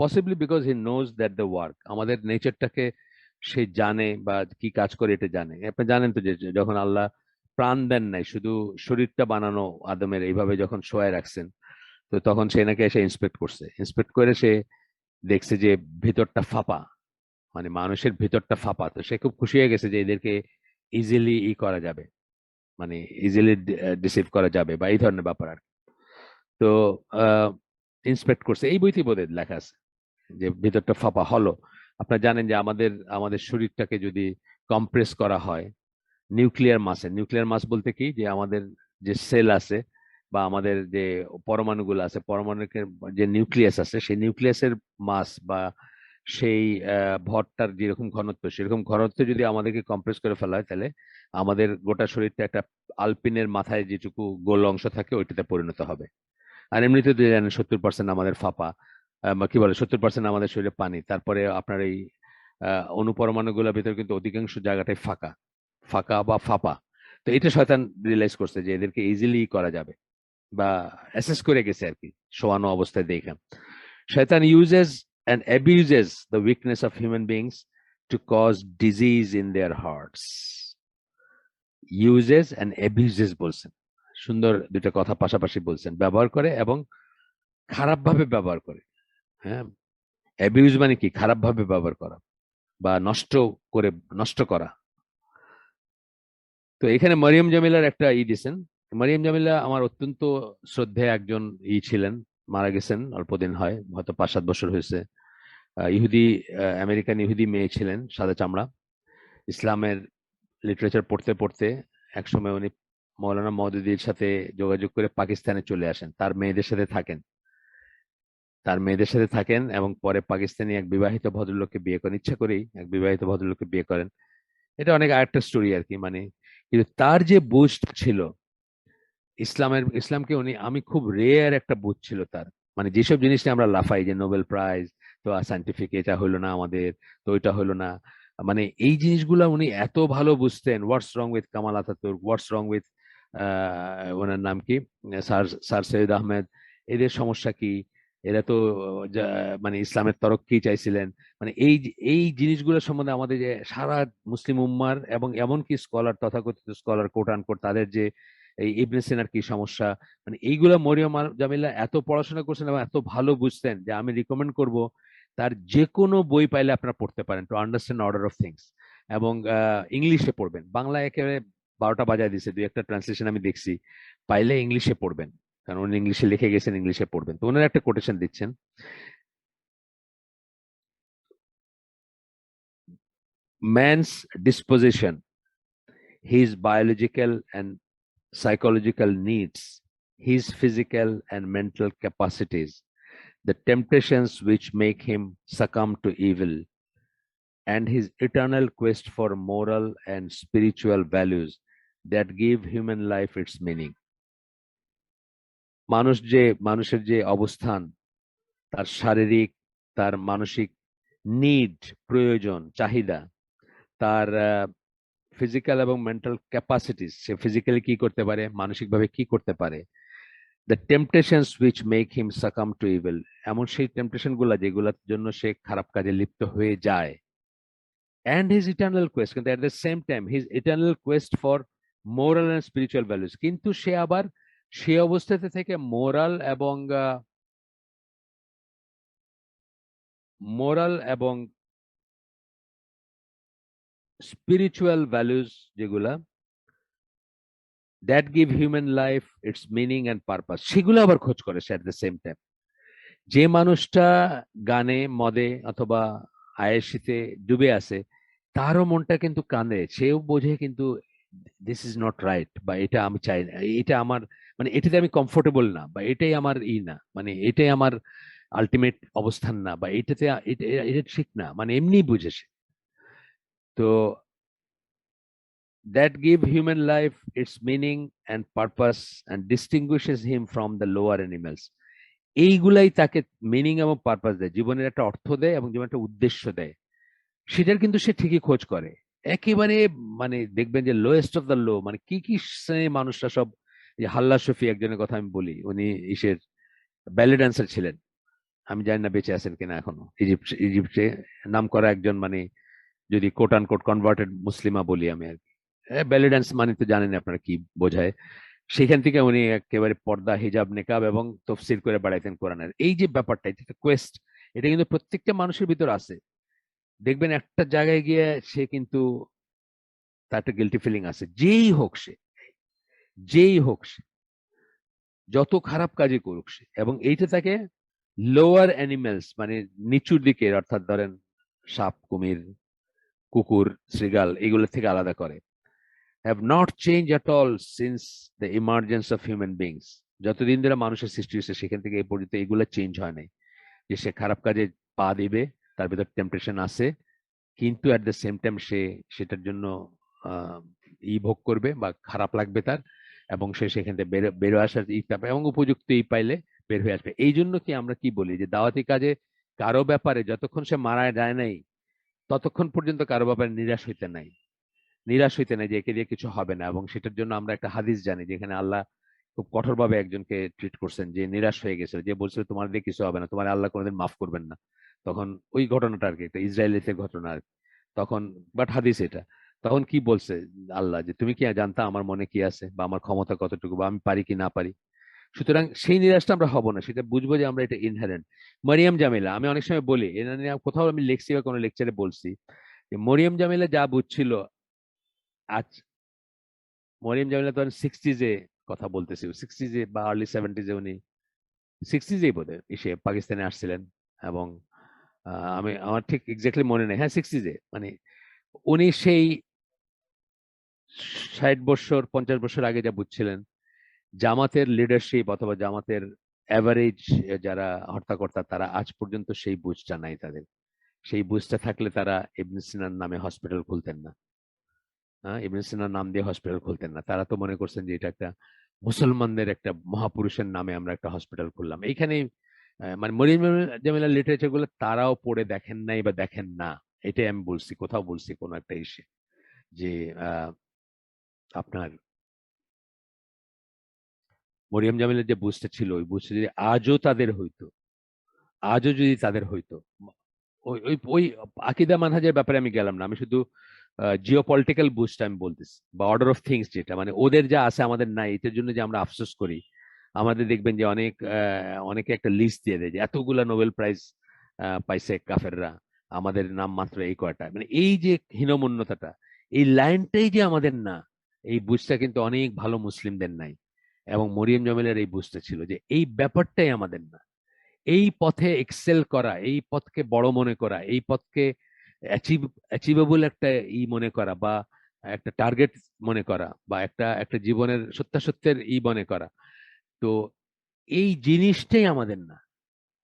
possibly because he knows that the work, আমাদের নেচারটাকে সে জানে, বা কি কাজ করে এটা জানে। আপনি জানেন তো যে যখন আল্লাহ প্রাণ দেন নাই, শুধু শরীরটা বানানো আদমের এইভাবে যখন শোয়ায় রাখছেন, তো তখন সে নাকি এসে ইন্সপেক্ট করছে, ইন্সপেক্ট করে সে দেখছে যে ভিতরটা ফাঁপা, মানে মানুষের ভিতরটা ফাঁপা। তো সে খুব খুশি হয়ে গেছে যে এদেরকে ইজিলি করা যাবে, মানে ইজিলি ডিসিভ করা যাবে বা এই ধরনের ব্যাপার আর কি। তো ইন্সপেক্ট করছে, এই বইতে বোধহয় লেখা আছে যে ভিতরটা ফাঁপা হলো। আপনারা জানেন যে আমাদের আমাদের শরীরটাকে যদি কম্প্রেস করা হয় নিউক্লিয়ার মাসে, নিউক্লিয়ার মাস বলতে কি, যে আমাদের যে সেল আছে বা আমাদের যে পরমাণুগুলো আছে, পরমাণুর যে নিউক্লিয়াস আছে, সেই নিউক্লিয়াসের মাস বা সেই ভরটার যেরকম ঘনত্ব, সেরকম ঘনত্ব যদি আমাদেরকে কম্প্রেস করে ফেলা হয়, তাহলে আমাদের গোটা শরীরটা একটা আলপিনের মাথায় যেটুকু গোল অংশ থাকে ওইটাতে পরিণত হবে। আর এমনিতে তো জানেন 70% আমাদের ফাঁপা, বা কি বলে, 70% আমাদের শরীরে পানি। তারপরে আপনার এই অনুপরমাণু গুলোর ভিতরে কিন্তু অধিকাংশ জায়গাটাই ফাঁকা, ফাঁকা বা ফাঁপা। তো এটা শয়তান রিয়েলাইজ করছে যে এদেরকে ইজিলি করা যাবে, বা অ্যাসেস করে গেছে আর কি, শোয়ানো অবস্থায় দেখা। শয়তান uses and abuses the weakness of human beings to cause disease in their hearts. Uses and abuses বলছেন, সুন্দর দুটো কথা পাশাপাশি বলছেন, ব্যবহার করে এবং খারাপভাবে ব্যবহার করে। হ্যাঁ, অ্যাবিউজ মানে কি? খারাপভাবে ব্যবহার করা বা নষ্ট করা। তো এখানে মরিয়ম জামিলার একটা দিছেন। মরিয়ম জামিলা আমার অত্যন্ত শ্রদ্ধেয় একজন ছিলেন, মারা গেছেন অল্পদিন হয়, হয়তো 5-7 বছর হয়েছে। ইহুদি, আমেরিকান ইহুদি মেয়ে ছিলেন, সাদা চামড়া। ইসলামের লিটারেচার পড়তে পড়তে একসময় উনি মৌলানা মওদুদির সাথে যোগাযোগ করে পাকিস্তানে চলে আসেন, তার মেয়েদের সাথে থাকেন এবং পরে পাকিস্তানি এক বিবাহিত ভদ্রলোককে বিয়ে করেন, ইচ্ছা করেই এক বিবাহিত ভদ্রলোককে বিয়ে করেন। এটা অনেক আরেকটা স্টোরি আর কি। মানে কিন্তু তার যে বুস্ট ছিল ইসলামকে উনি, আমি খুব রেয়ার একটা বুঝ ছিল তার। মানে যেসব জিনিস নিয়ে আমরা লাফাই যে নোবেল প্রাইজ, তো সায়েন্টিফিক এটা হলো না আমাদের, তো ওইটা হলো না, মানে এই জিনিসগুলা উনি এত ভালো বুঝতেন। What's wrong with Kemal Ataturk, what's wrong with ওনার নাম কি, স্যার স্যার সৈয়দ আহমেদ, এদের সমস্যা কি, এরা তো মানে ইসলামের তরক্কি চাইছিলেন। মানে এই জিনিসগুলো সম্বন্ধে আমাদের যে সারা মুসলিম উম্মার এবং এমনকি স্কলার, তথাকথিত স্কলার কোট আনকোট, তাদের যে এই ইবনে সিনার কি সমস্যা, মানে এইগুলা মরিয়ম জামিলা এত পড়াশোনা করছেন এবং এত ভালো বুঝতেন যে আমি রিকমেন্ড করব তার যে কোনো বই পাইলে আপনারা পড়তে পারেন, to understand order of things. এবং ইংলিশে পড়বেন, বাংলা একেবারে 12টা বাজায় দিছে, দুই একটা ট্রান্সলেশন আমি দেখছি, পাইলে ইংলিশে পড়বেন, কারণ উনি ইংলিশে লিখে গেছেন, ইংলিশে পড়বেন। তো ওনার একটা কোটেশন দিচ্ছেন, man's disposition, his biological and psychological needs, his physical and mental capacities, the temptations which make him succumb to evil, and his eternal quest for moral and spiritual values that give human life its meaning. মানুষের যে অবস্থান, তার শারীরিক, তার মানসিক need, প্রয়োজন, চাহিদা, তার ফিজিক্যাল এবং মেন্টাল ক্যাপাসিটিস, সে ফিজিক্যালি কি করতে পারে, মানসিকভাবে কি করতে পারে, the temptations which make him succumb to evil, এমন সেই টেম্পটেশন গুলা যেগুলোর জন্য সে খারাপ কাজে লিপ্ত হয়ে যায়, and his eternal quest, কিন্তু at the same time his eternal quest for moral and spiritual values, কিন্তু সে আবার সে অবস্থাতে থেকে মোরাল এবং স্পিরিচুয়াল ভ্যালুস যেগুলা that give human life its meaning and purpose, সেগুলো আবার খোঁজ করে সে। অ্যাট দ্য সেম টাইম যে মানুষটা গানে, মদে অথবা আয়েশিতে ডুবে আছে, তারও মনটা কিন্তু কাঁদে, সেও বোঝে কিন্তু দিস ইজ নট রাইট, বা এটা আমি চাই না, এটা আমার, মানে এটাতে আমি কমফোর্টেবল না, বা এটাই আমার না, মানে এটাই আমার আলটিমেট অবস্থান না, বা এটা ঠিক না, মানে এমনি বুঝে সে। তো that give human life its meaning and purpose and distinguishes him from the lower animals, এইগুলাই তাকে মিনিং এবং পারপাস দেয়, জীবনের একটা অর্থ দেয় এবং জীবনের একটা উদ্দেশ্য দেয়। সেটার কিন্তু সে ঠিকই খোঁজ করে একেবারে। মানে দেখবেন যে লোয়েস্ট অফ দ্য লো, মানে কি কি শ্রেণীর মানুষরা সব, যে হাল্লা শফি একজনের কথা আমি বলি, উনি ব্যালে ড্যান্সার ছিলেন, আমি জানি না বেঁচে আছেন কিনা এখনো, ইজিপ্টে নাম করা একজন, মানে যদি কোট আন কোট কনভার্টেড মুসলিমা বলি আমি আর কি। ব্যালে ড্যান্স মানে তো জানেন আপনারা কি বোঝায়। সেখান থেকে উনি একেবারে পর্দা, হিজাব, নেকাব এবং তফসির করে বাড়াইতেন কোরআনের। এই যে ব্যাপারটা, এটা কোয়েস্ট, এটা কিন্তু প্রত্যেকটা মানুষের ভিতর আছে। দেখবেন একটা জায়গায় গিয়ে সে কিন্তু তার একটা গিল্টি ফিলিং আছে, যেই হোক সে যত খারাপ কাজই করুক সে, এবং এইটা তাকে লোয়ার অ্যানিমেলস, মানে নিচুর দিকের, অর্থাৎ ধরেন সাপ, কুমির, কুকুর, শৃগাল, এগুলোর থেকে আলাদা করে। have not changed at all since the emergence of human beings, যতদিন ধরে মানুষের সৃষ্টি হয়েছে সেখান থেকে এই পর্যন্ত এগুলো চেঞ্জ হয় নাই, যে সে খারাপ কাজে পা দিবে, তার ভিতর টেম্পটেশন আছে, কিন্তু অ্যাট দ্য সেম টাইম সে সেটার জন্য আহ ভোগ করবে বা খারাপ লাগবে তার, এবং সে সেখান থেকে বেরো আসার পাবে এবং উপযুক্ত পাইলে বের হয়ে আসবে। এই জন্য কি আমরা কি বলি যে দাওয়াতি কাজে কারো ব্যাপারে যতক্ষণ সে মারা যায় নাই ততক্ষণ পর্যন্ত কারো ব্যাপারে নিরাশ হইতে নাই যে একে দিয়ে কিছু হবে না। এবং সেটার জন্য আমরা একটা হাদিস জানি, যেখানে আল্লাহ খুব কঠোরভাবে একজনকে ট্রিট করছেন, যে নিরাশ হয়ে গেছিল, যে বলছিল তোমার দিয়ে কিছু হবে না, তোমার আল্লাহ কোনোদিন মাফ করবেন না। তখন ওই ঘটনাটা আর কি, একটা ইসরায়েলিতে ঘটনা আর কি। তখন বাট হাদিস এটা, তখন কি বলছে আল্লাহ, যে তুমি কি জানতা আমার মনে কি আছে, বা আমার ক্ষমতা কতটুকু, বা আমি পারি কি না পারি। সুতরাং সেই নিরাশটা আমরা হব না, সেটা বুঝবো যে আমরা এটা ইনহেরেন্ট। মরিয়ম জামিলা, আমি অনেক সময় বলি, এটা নিয়ে কোথাও আমি লেখছি বা কোনো লেকচারে বলছি, যে মরিয়ম জামিলা যা বুঝছিল আজ, মরিয়ম জামিলা তখন সিক্সটিজে কথা বলতেছি, সিক্সটিজে বা আর্লি সেভেন্টিজে, উনি সিক্সটিজেই বোধহয় এসে পাকিস্তানে আসছিলেন। এবং আমি আমার ঠিক এক্স্যাক্টলি মনে নেই, হ্যাঁ সিক্সটিজে, মানে উনি সেই 60 বছর 50 বছর আগে যা বুঝছিলেন, জামাতের লিডারশিপ অথবা জামাতের অ্যাভারেজ যারা হর্তাকর্তা, তারা আজ পর্যন্ত সেই বুঝটা নাই তাদের। সেই বুঝটা থাকলে তারা ইবনে সিনার নামে হসপিটাল খুলতেন না। হ্যাঁ, ইবনে সিনার নাম দিয়ে হসপিটাল খুলতেন না। তারা তো মনে করছেন যে এটা একটা মুসলমানদের একটা মহাপুরুষের নামে আমরা একটা হসপিটাল খুললাম এইখানে। মানে মরিয়ম জামিলার লিটারেচার গুলো তারাও পড়ে দেখেন নাই বা দেখেন না। এটাই আমি বলছি, কোথাও বলছি কোন একটা ইসে, যে আহ, আপনার মরিয়ম জামিলের যে বুঝটা ছিল, ওই বুঝটা যদি আজও তাদের হইতো, আজও যদি তাদের হইতো, ওই ওই ওই আকিদা মানহাজের ব্যাপারে আমি গেলাম না, আমি শুধু জিও পলিটিক্যাল বুঝটা আমি বলতেছি, বা অর্ডার অফ থিংস যেটা, মানে ওদের যা আছে আমাদের নাই, এটার জন্য যে আমরা আফসোস করি। আমাদের দেখবেন যে অনেকে একটা লিস্ট দিয়ে দেয় যে এতগুলা নোবেল প্রাইজ পাইছে কাফেররা, আমাদের নাম মাত্র এই কয়টা, মানে এই যে হীনমন্যতাটা, এই লাইনটাই যে আমাদের না, এই বুঝটা কিন্তু অনেক ভালো মুসলিমদের নাই। এবং মরিয়ম জমেলের এই বুঝটা ছিল যে এই ব্যাপারটাই আমাদের না। এই পথে এক্সেল করা, এই পথকে বড় মনে করা, এই পথকে অ্যাচিভেবল একটা মনে করা, বা একটা টার্গেট মনে করা, বা একটা একটা জীবনের সত্যাসত্যের মনে করা, তো এই জিনিসটাই আমাদের না।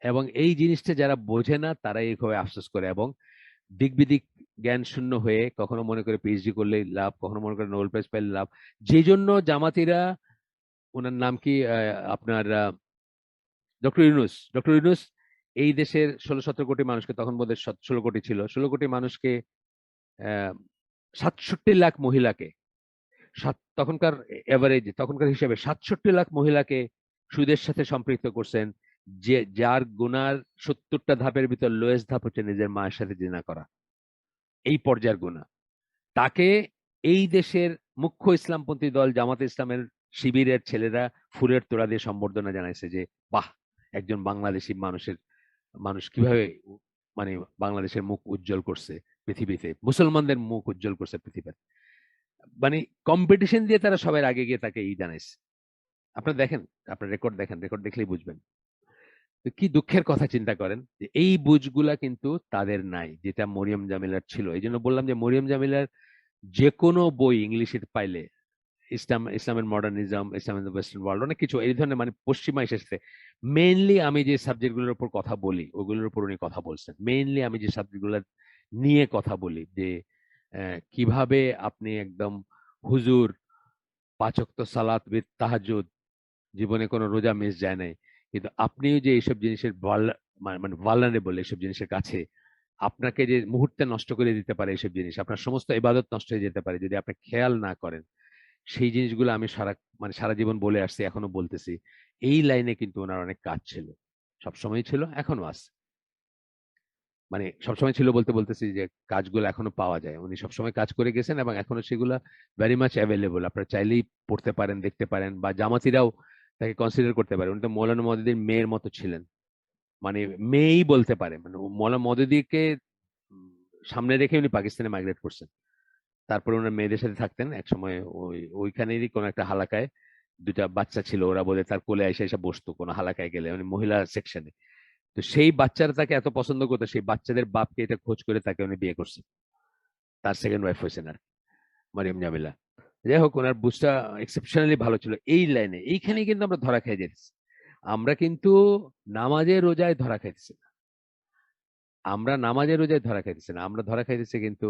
এবং এই জিনিসটা যারা বোঝে না তারাই এইভাবে আফসোস করে, এবং দিক বিদিক জ্ঞান শূন্য হয়ে কখনো মনে করে পিএইচডি করলেই লাভ, কখনো মনে করে নোবেল প্রাইজ পাইলে লাভ। যে জন্য জামাতিরা, ওনার নাম কি আপনার ডক্টর ইউনুস এই দেশের 16-17 কোটি মানুষকে, তখন বোধহয় 16 কোটি ছিল, 16 কোটি মানুষকে, 67 লাখ মহিলাকে, তখনকার এভারেজ, তখনকার হিসেবে 67 লাখ মহিলাকে সুদের সাথে সম্পৃক্ত করছেন, যে যার গুনার 70টা ধাপের ভিতর লোয়েস্ট ধাপ হচ্ছে নিজের মায়ের সাথে জিনা করা। এই পর্যায়ের গুনাহ তাকে এই দেশের মুখ্য ইসলামপন্থী দল জামাতে ইসলামের শিবিরের ছেলেরা ফুলের তোড়া দিয়ে সম্বর্ধনা জানাইছে, যে বাহ, একজন বাংলাদেশি মানুষ কিভাবে মানে বাংলাদেশের মুখ উজ্জ্বল করছে পৃথিবীতে, মুসলমানদের মুখ উজ্জ্বল করছে পৃথিবীতে। মানে কম্পিটিশন দিয়ে তারা সবার আগে গিয়ে তাকে জানাইছে। আপনারা দেখেন, আপনার রেকর্ড দেখেন, রেকর্ড দেখলেই বুঝবেন। তো কি দুঃখের কথা চিন্তা করেন, যে এই বুঝগুলা কিন্তু তাদের নাই, যেটা মরিয়ম জামিলার ছিল। এই জন্য বললাম যে মরিয়ম জামিলার যে কোনো বই ইংলিশে পাইলে, ইসলামের modernism, Islam in the western world, অনেক কিছু এই ধরনের, মানে পশ্চিমা এসেছে। মেইনলি আমি যে সাবজেক্টগুলোর উপর কথা বলি ওগুলোর উপর উনি কথা বলছেন। মেইনলি আমি যে সাবজেক্টগুলো নিয়ে কথা বলি, যে কিভাবে আপনি একদম হুজুর 5 ওয়াক্ত সালাত উইথ তাহাজ্জুদ, জীবনে কোনো রোজা মিস যায় নাই, কিন্তু আপনিও যে এইসব জিনিসের মানে ভালনারেবল, এইসব জিনিসের কাছে, আপনাকে যে মুহূর্তে নষ্ট করে দিতে পারে এইসব জিনিস, আপনার সমস্ত ইবাদত নষ্ট হয়ে যেতে পারে যদি আপনি খেয়াল না করেন। সেই জিনিসগুলো আমি সারা জীবন বলে আসছি, এখনো বলতেছি। এই লাইনে কিন্তু ওনার অনেক কাজ ছিল, সবসময় ছিল, এখনো আছে। মানে সবসময় ছিল বলতে বলতেছি যে কাজগুলো এখনো পাওয়া যায়, উনি সবসময় কাজ করে গেছেন, এবং এখনো সেগুলো ভেরি মাচ অ্যাভেলেবল। আপনারা চাইলেই পড়তে পারেন, দেখতে পারেন, বা জামাতিরাও তাকে কনসিডার করতে পারে। উনি তো মৌলানা মওদুদির মেয়ের মতো ছিলেন, মানে মেয়েই বলতে পারে। মানে মৌলানা মওদুদিকে উম, সামনে রেখে উনি পাকিস্তানে মাইগ্রেট করছেন। তারপরে ওনার মেয়েদের সাথে থাকতেন এক সময়, ওইখানেরই কোন একটা হালাকায় দুটা বাচ্চা ছিল, ওরা বলে তার কোলে এসে এসে বসতো কোনো হালাকায় গেলে, মানে মহিলা সেকশনে। তো সেই বাচ্চারা তাকে এত পছন্দ করতো, সেই বাচ্চাদের বাপকে এটা খোঁজ করে তাকে উনি বিয়ে করছে, তার সেকেন্ড ওয়াইফ হয়েছেন আর মারিয়াম জামিলা। যাই হোক, ওনার বুঝটা এক্সেপশনালি ভালো ছিল এই লাইনে। এইখানেই কিন্তু আমরা ধরা খেয়ে যেতেছি। আমরা কিন্তু নামাজে রোজায় ধরা খাইতেছি না, আমরা নামাজে রোজায় ধরা খাইতেছি না, আমরা ধরা খাইতেছি কিন্তু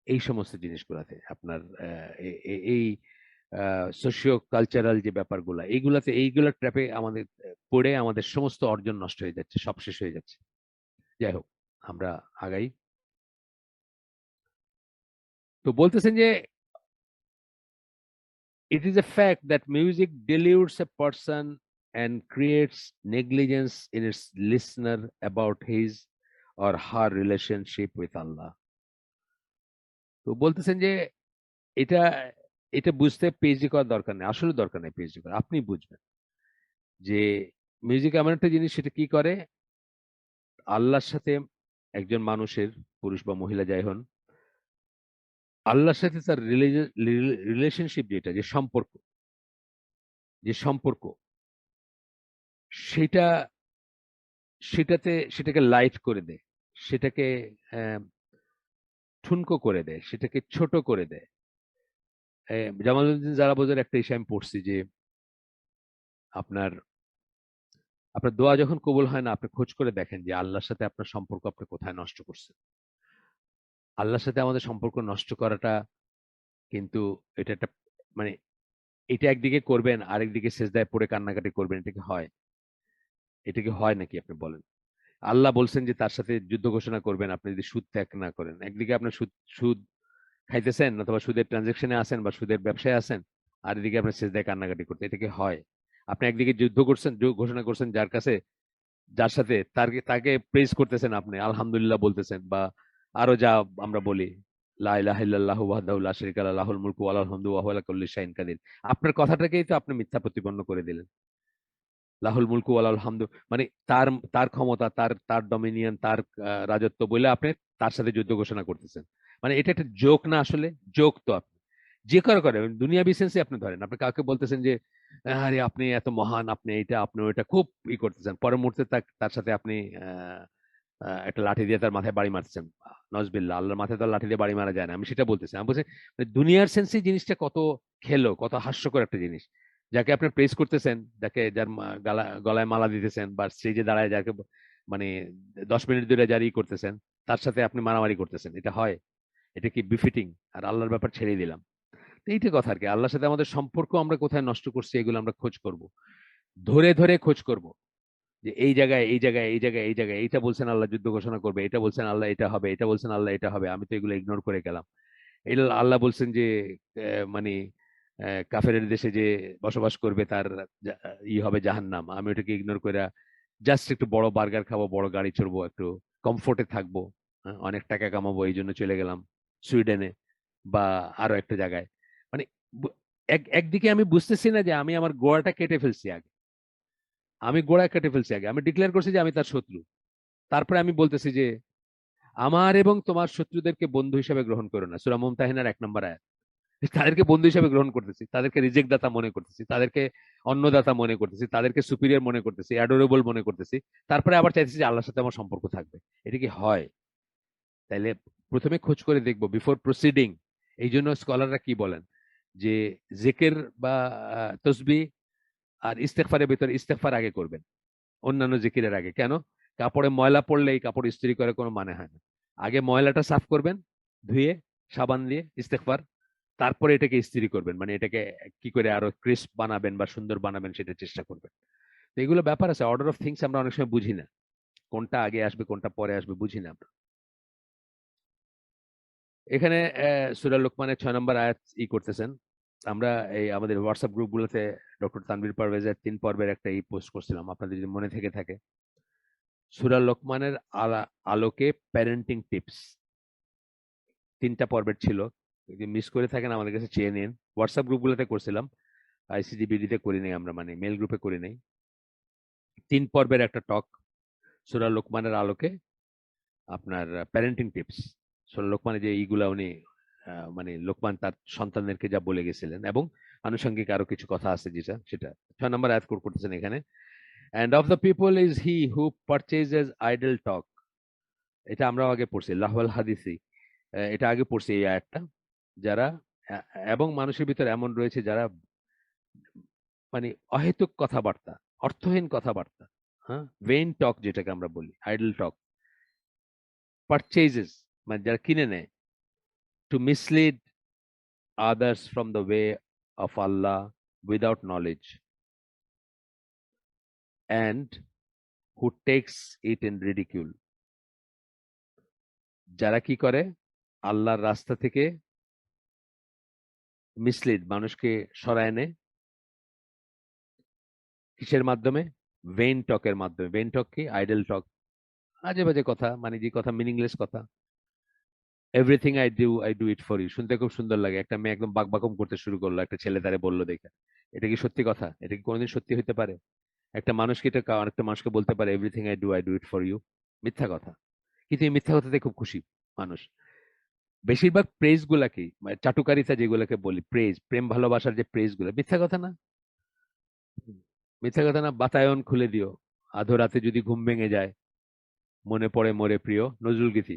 এই সমস্ত জিনিসগুলাতে, আপনার এই সোশিও কালচারাল যে ব্যাপারগুলা, এইগুলা ট্র্যাপে আমাদের পড়ে আমাদের সমস্ত অর্জন নষ্ট হয়ে যাচ্ছে, সব শেষ হয়ে যাচ্ছে। যাই হোক, আমরা আগাই। তো বলতেছেন যে it is a fact that music deludes a person and creates negligence in its listener about his or her relationship with Allah. তো বলতেছেন যে এটা এটা বুঝতে পিএইচডি করার দরকার নেই, আসলে দরকার নেই পিএইচডি করা, আপনি বুঝবেন যে মিউজিক এমন একটা জিনিস, সেটা কি করে আল্লাহর সাথে একজন মানুষের, পুরুষ বা মহিলা যাই হন, আল্লাহর সাথে তার রিলেশনশিপ, যেটা যে সম্পর্ক, যে সম্পর্ক সেটা সেটাকে লাইট করে দেয়, সেটাকে আহ, ঠুনকো করে দেয়, সেটাকে ছোট করে দেয়। জামালউদ্দিন জালাবুদের একটা ইসে আমি পড়ছি যে আপনার আপনার দোয়া যখন কবুল হয় না, আপনি খোঁজ করে দেখেন যে আল্লাহর সাথে আপনার সম্পর্ক আপনি কোথায় নষ্ট করছেন। আল্লাহর সাথে আমাদের সম্পর্ক নষ্ট করাটা কিন্তু এটা একটা মানে এটা একদিকে করবেন, আরেকদিকে সেজদায় পড়ে কান্নাকাটি করবেন, এটা কি হয়? এটা কি হয় নাকি আপনি বলেন? আল্লাহ বলছেন যে তার সাথে যুদ্ধ ঘোষণা করবেন আপনি যদি সুদ ত্যাগ না করেন। একদিকে আপনার সুদ সুদ খাইতেছেন, অথবা সুদের ট্রানজেকশনে আছেন বা সুদের ব্যবসায় আছেন, আর এদিকে আপনার সেজদায় কান্নাকাটি করতে, এটা কি হয়? আপনি একদিকে যুদ্ধ করছেন, ঘোষণা করছেন যার কাছে, যার সাথে তাকে প্রেজ করতেছেন, আপনি আলহামদুলিল্লাহ বলতেছেন, বা আরো যা আমরা বলি, লা ইলাহা ইল্লাল্লাহু ওয়াহদাহু লা শারীকা লাহু লাহুল মুলকু ওয়া লাহুল হামদু ওয়া হুয়া আলা কুল্লি শাইইন কাদির। আপনার কথাটাকেই তো আপনি মিথ্যা প্রতিপন্ন করে দিলেন। লাহুল মুলকু ওয়া লাহুল হামদু, মানে তার তার ক্ষমতা, তার তার ডমিনিয়ন, তার রাজত্ব বলে আপনি তার সাথে যুদ্ধ ঘোষণা করতেছেন। মানে এটা একটা জোক না? আসলে জোক তো। আপনি যে করে দুনিয়াবি সেন্সে আপনি ধরেন, আপনি কাউকে বলতেছেন যে আরে আপনি এত মহান, আপনি এইটা, আপনি ওইটা খুব করতেছেন, পরের মুহূর্তে তার সাথে আপনি আহ একটা লাঠি দিয়ে তার মাথায় বাড়ি মারতেছেন। নজবিল্লাহ, আল্লাহর মাথায় তো লাঠি দিয়ে বাড়ি মারা যায় না, আমি সেটা বলতেছি। আমি বলছি মানে দুনিয়ার সেন্সে জিনিসটা কত খেলো, কত হাস্যকর একটা জিনিস। যাকে আপনি প্রেস করতেছেন, যার গলায় মালা দিতেছেন, বা স্টেজে দাঁড়ায় যাকে মানে 10 মিনিট ধরে জারি করতেছেন, তার সাথে আপনি মারামারি করতেছেন, এটা হয়? এটা কি বিফিটিং? আর আল্লাহর ব্যাপার ছেড়ে দিলাম। তো এইটা কথা আর কি, আল্লাহর সাথে আমাদের সম্পর্ক আমরা কোথায় নষ্ট করছি, এগুলো আমরা খোঁজ করব, ধরে ধরে খোঁজ করব। যে এই জায়গায়, এই জায়গায়, এই জায়গায়, এই জায়গায় এইটা বলছেন আল্লাহ যুদ্ধ ঘোষণা করবে, এটা বলছেন আল্লাহ এটা হবে, এটা বলছেন আল্লাহ এটা হবে, আমি তো এগুলো ইগনোর করে গেলাম। এটা আল্লাহ বলছেন যে মানে কাফেরের দেশে যে বসবাস করবে তার হবে জাহান্নাম, আমি ওটাকে ইগনোর করে জাস্ট একটু বড় বার্গার খাবো, বড় গাড়ি চড়বো, একটু কমফোর্টে থাকবো, অনেক টাকা কামাবো, এই জন্য চলে গেলাম সুইডেনে বা আরো একটা জায়গায়। মানে একদিকে আমি বুঝতেছি না যে আমি আমার গোড়াটা কেটে ফেলছি আগে, আমি গোড়া কেটে ফেলছি আগে, আমি ডিক্লেয়ার করছি যে আমি তার শত্রু। তারপরে আমি বলতেছি যে আমার এবং তোমার শত্রুদেরকে বন্ধু হিসেবে গ্রহণ করো না, সূরা মুমতাহিনার 1 নম্বর আয়াত। তাদেরকে বন্ধু হিসেবে গ্রহণ করতেছি, তাদেরকে রিজেক্ট দাতা মনে করতেছি, তাদেরকে অন্নদাতা মনে করতেছি, তাদেরকে সুপিরিয়র মনে করতেছি, অ্যাডোরেবল মনে করতেছি। তারপরে আবার চাইতেছি যে আল্লাহর সাথে আমার সম্পর্ক থাকবে। এটা কি হয়? তাইলে প্রথমে খোঁজ করে দেখবো বিফোর প্রসিডিং। এই জন্য স্কলাররা কি বলেন যে জেকের বা তসবি আর ইস্তেগফারের ভিতরে ইস্তেগফার আগে করবেন অন্যান্য জিকিরের আগে। কেন? কাপড়ে ময়লা পড়লে এই কাপড় ইস্ত্রি করে কোনো মানে হয় না। আগে ময়লাটা সাফ করবেন, ধুয়ে সাবান দিয়ে ইস্তেগফার, তারপরে এটাকে ইস্ত্রি করবেন, মানে এটাকে কি করে আরো ক্রিস্প বানাবেন বা সুন্দর বানাবেন সেটা চেষ্টা করবেন। তো এগুলো ব্যাপার আছে, অর্ডার অফ থিংস আমরা অনেক সময় বুঝি না, কোনটা আগে আসবে কোনটা পরে আসবে বুঝি না আমরা। এখানে সূরা লোকমানের 6 নম্বর আয়াত করতেছেন। আমরা এই আমাদের হোয়াটসঅ্যাপ গ্রুপগুলোতে ডক্টর তানভীর পারভেজের 3 পর্বের একটা পোস্ট করছিলাম, আপনাদের যদি মনে থেকে থাকে। সূরা লোকমানের আলোকে প্যারেন্টিং টিপস 3টা পর্বের ছিল। যদি মিস করে থাকেন আমাদের কাছে চেয়ে নিন, হোয়াটসঅ্যাপ গ্রুপগুলোতে করছিলাম, আইসিজিবিডিতে করি নাই আমরা, মানে মেল গ্রুপে করি নাই। 3 পর্বের একটা টক সূরা লোকমানের আলোকে, আপনার প্যারেন্টিং টিপস। সূরা লোকমানে যে এইগুলা উনি মানে লোকমান তার সন্তানদেরকে যা বলে গেছিলেন, এবং আনুষঙ্গিক আরো কিছু কথা আছে যেটা, সেটা 6 নম্বর আয়াত কোট করতেছেন এখানে। And of the people is he who purchases idle talk. এটা আমরা আগে পড়ছি লাহওয়াল হাদিসি, এটা আগে পড়ছি এই আয়াতটা। যারা আ- এবং মানুষের ভিতর এমন রয়েছে যারা মানে অহেতুক কথাবার্তা, অর্থহীন কথাবার্তা, হ্যাঁ, ভেইন টক যেটাকে আমরা বলি, আইডল টক, পারচেজেস মানে যারা কিনে নেয়, two mislead others from the way of Allah without knowledge, and who takes it in ridicule. যারা কি করে আল্লাহর রাস্তা থেকে মিসলিড, মানুষকে সরায় এনে কিসের মাধ্যমে? ভেইন টকের মাধ্যমে। ভেইন টক কি? আইডল টক, আজে বাজে কথা, মানে যে কথা মিনিংলেস কথা। Everything I do it for you, শুনতে খুব সুন্দর লাগে। একটা মেয়ে একদম বাকবাকম করতে শুরু করলো, একটা ছেলে তারে বললো দেখে। এটা কি সত্যি কথা? এটা কি কোনোদিন সত্যি হতে পারে? একটা মানুষ কি এটা আরেকটা মানুষকে বলতে পারে everything I do it for you? মিথ্যা কথা। কিন্তু এই মিথ্যা কথাতে খুব খুশি মানুষ। বেশিরভাগ প্রেজ গুলা কি, মানে চাটুকারিতা যেগুলোকে বলি, প্রেজ, প্রেম ভালোবাসার যে প্রেজ গুলো, মিথ্যা কথা না? মিথ্যা কথা না? বাতায়ন খুলে দিও, আধো রাতে যদি ঘুম ভেঙে যায়, মনে পড়ে মোরে প্রিয়, নজরুল গীতি।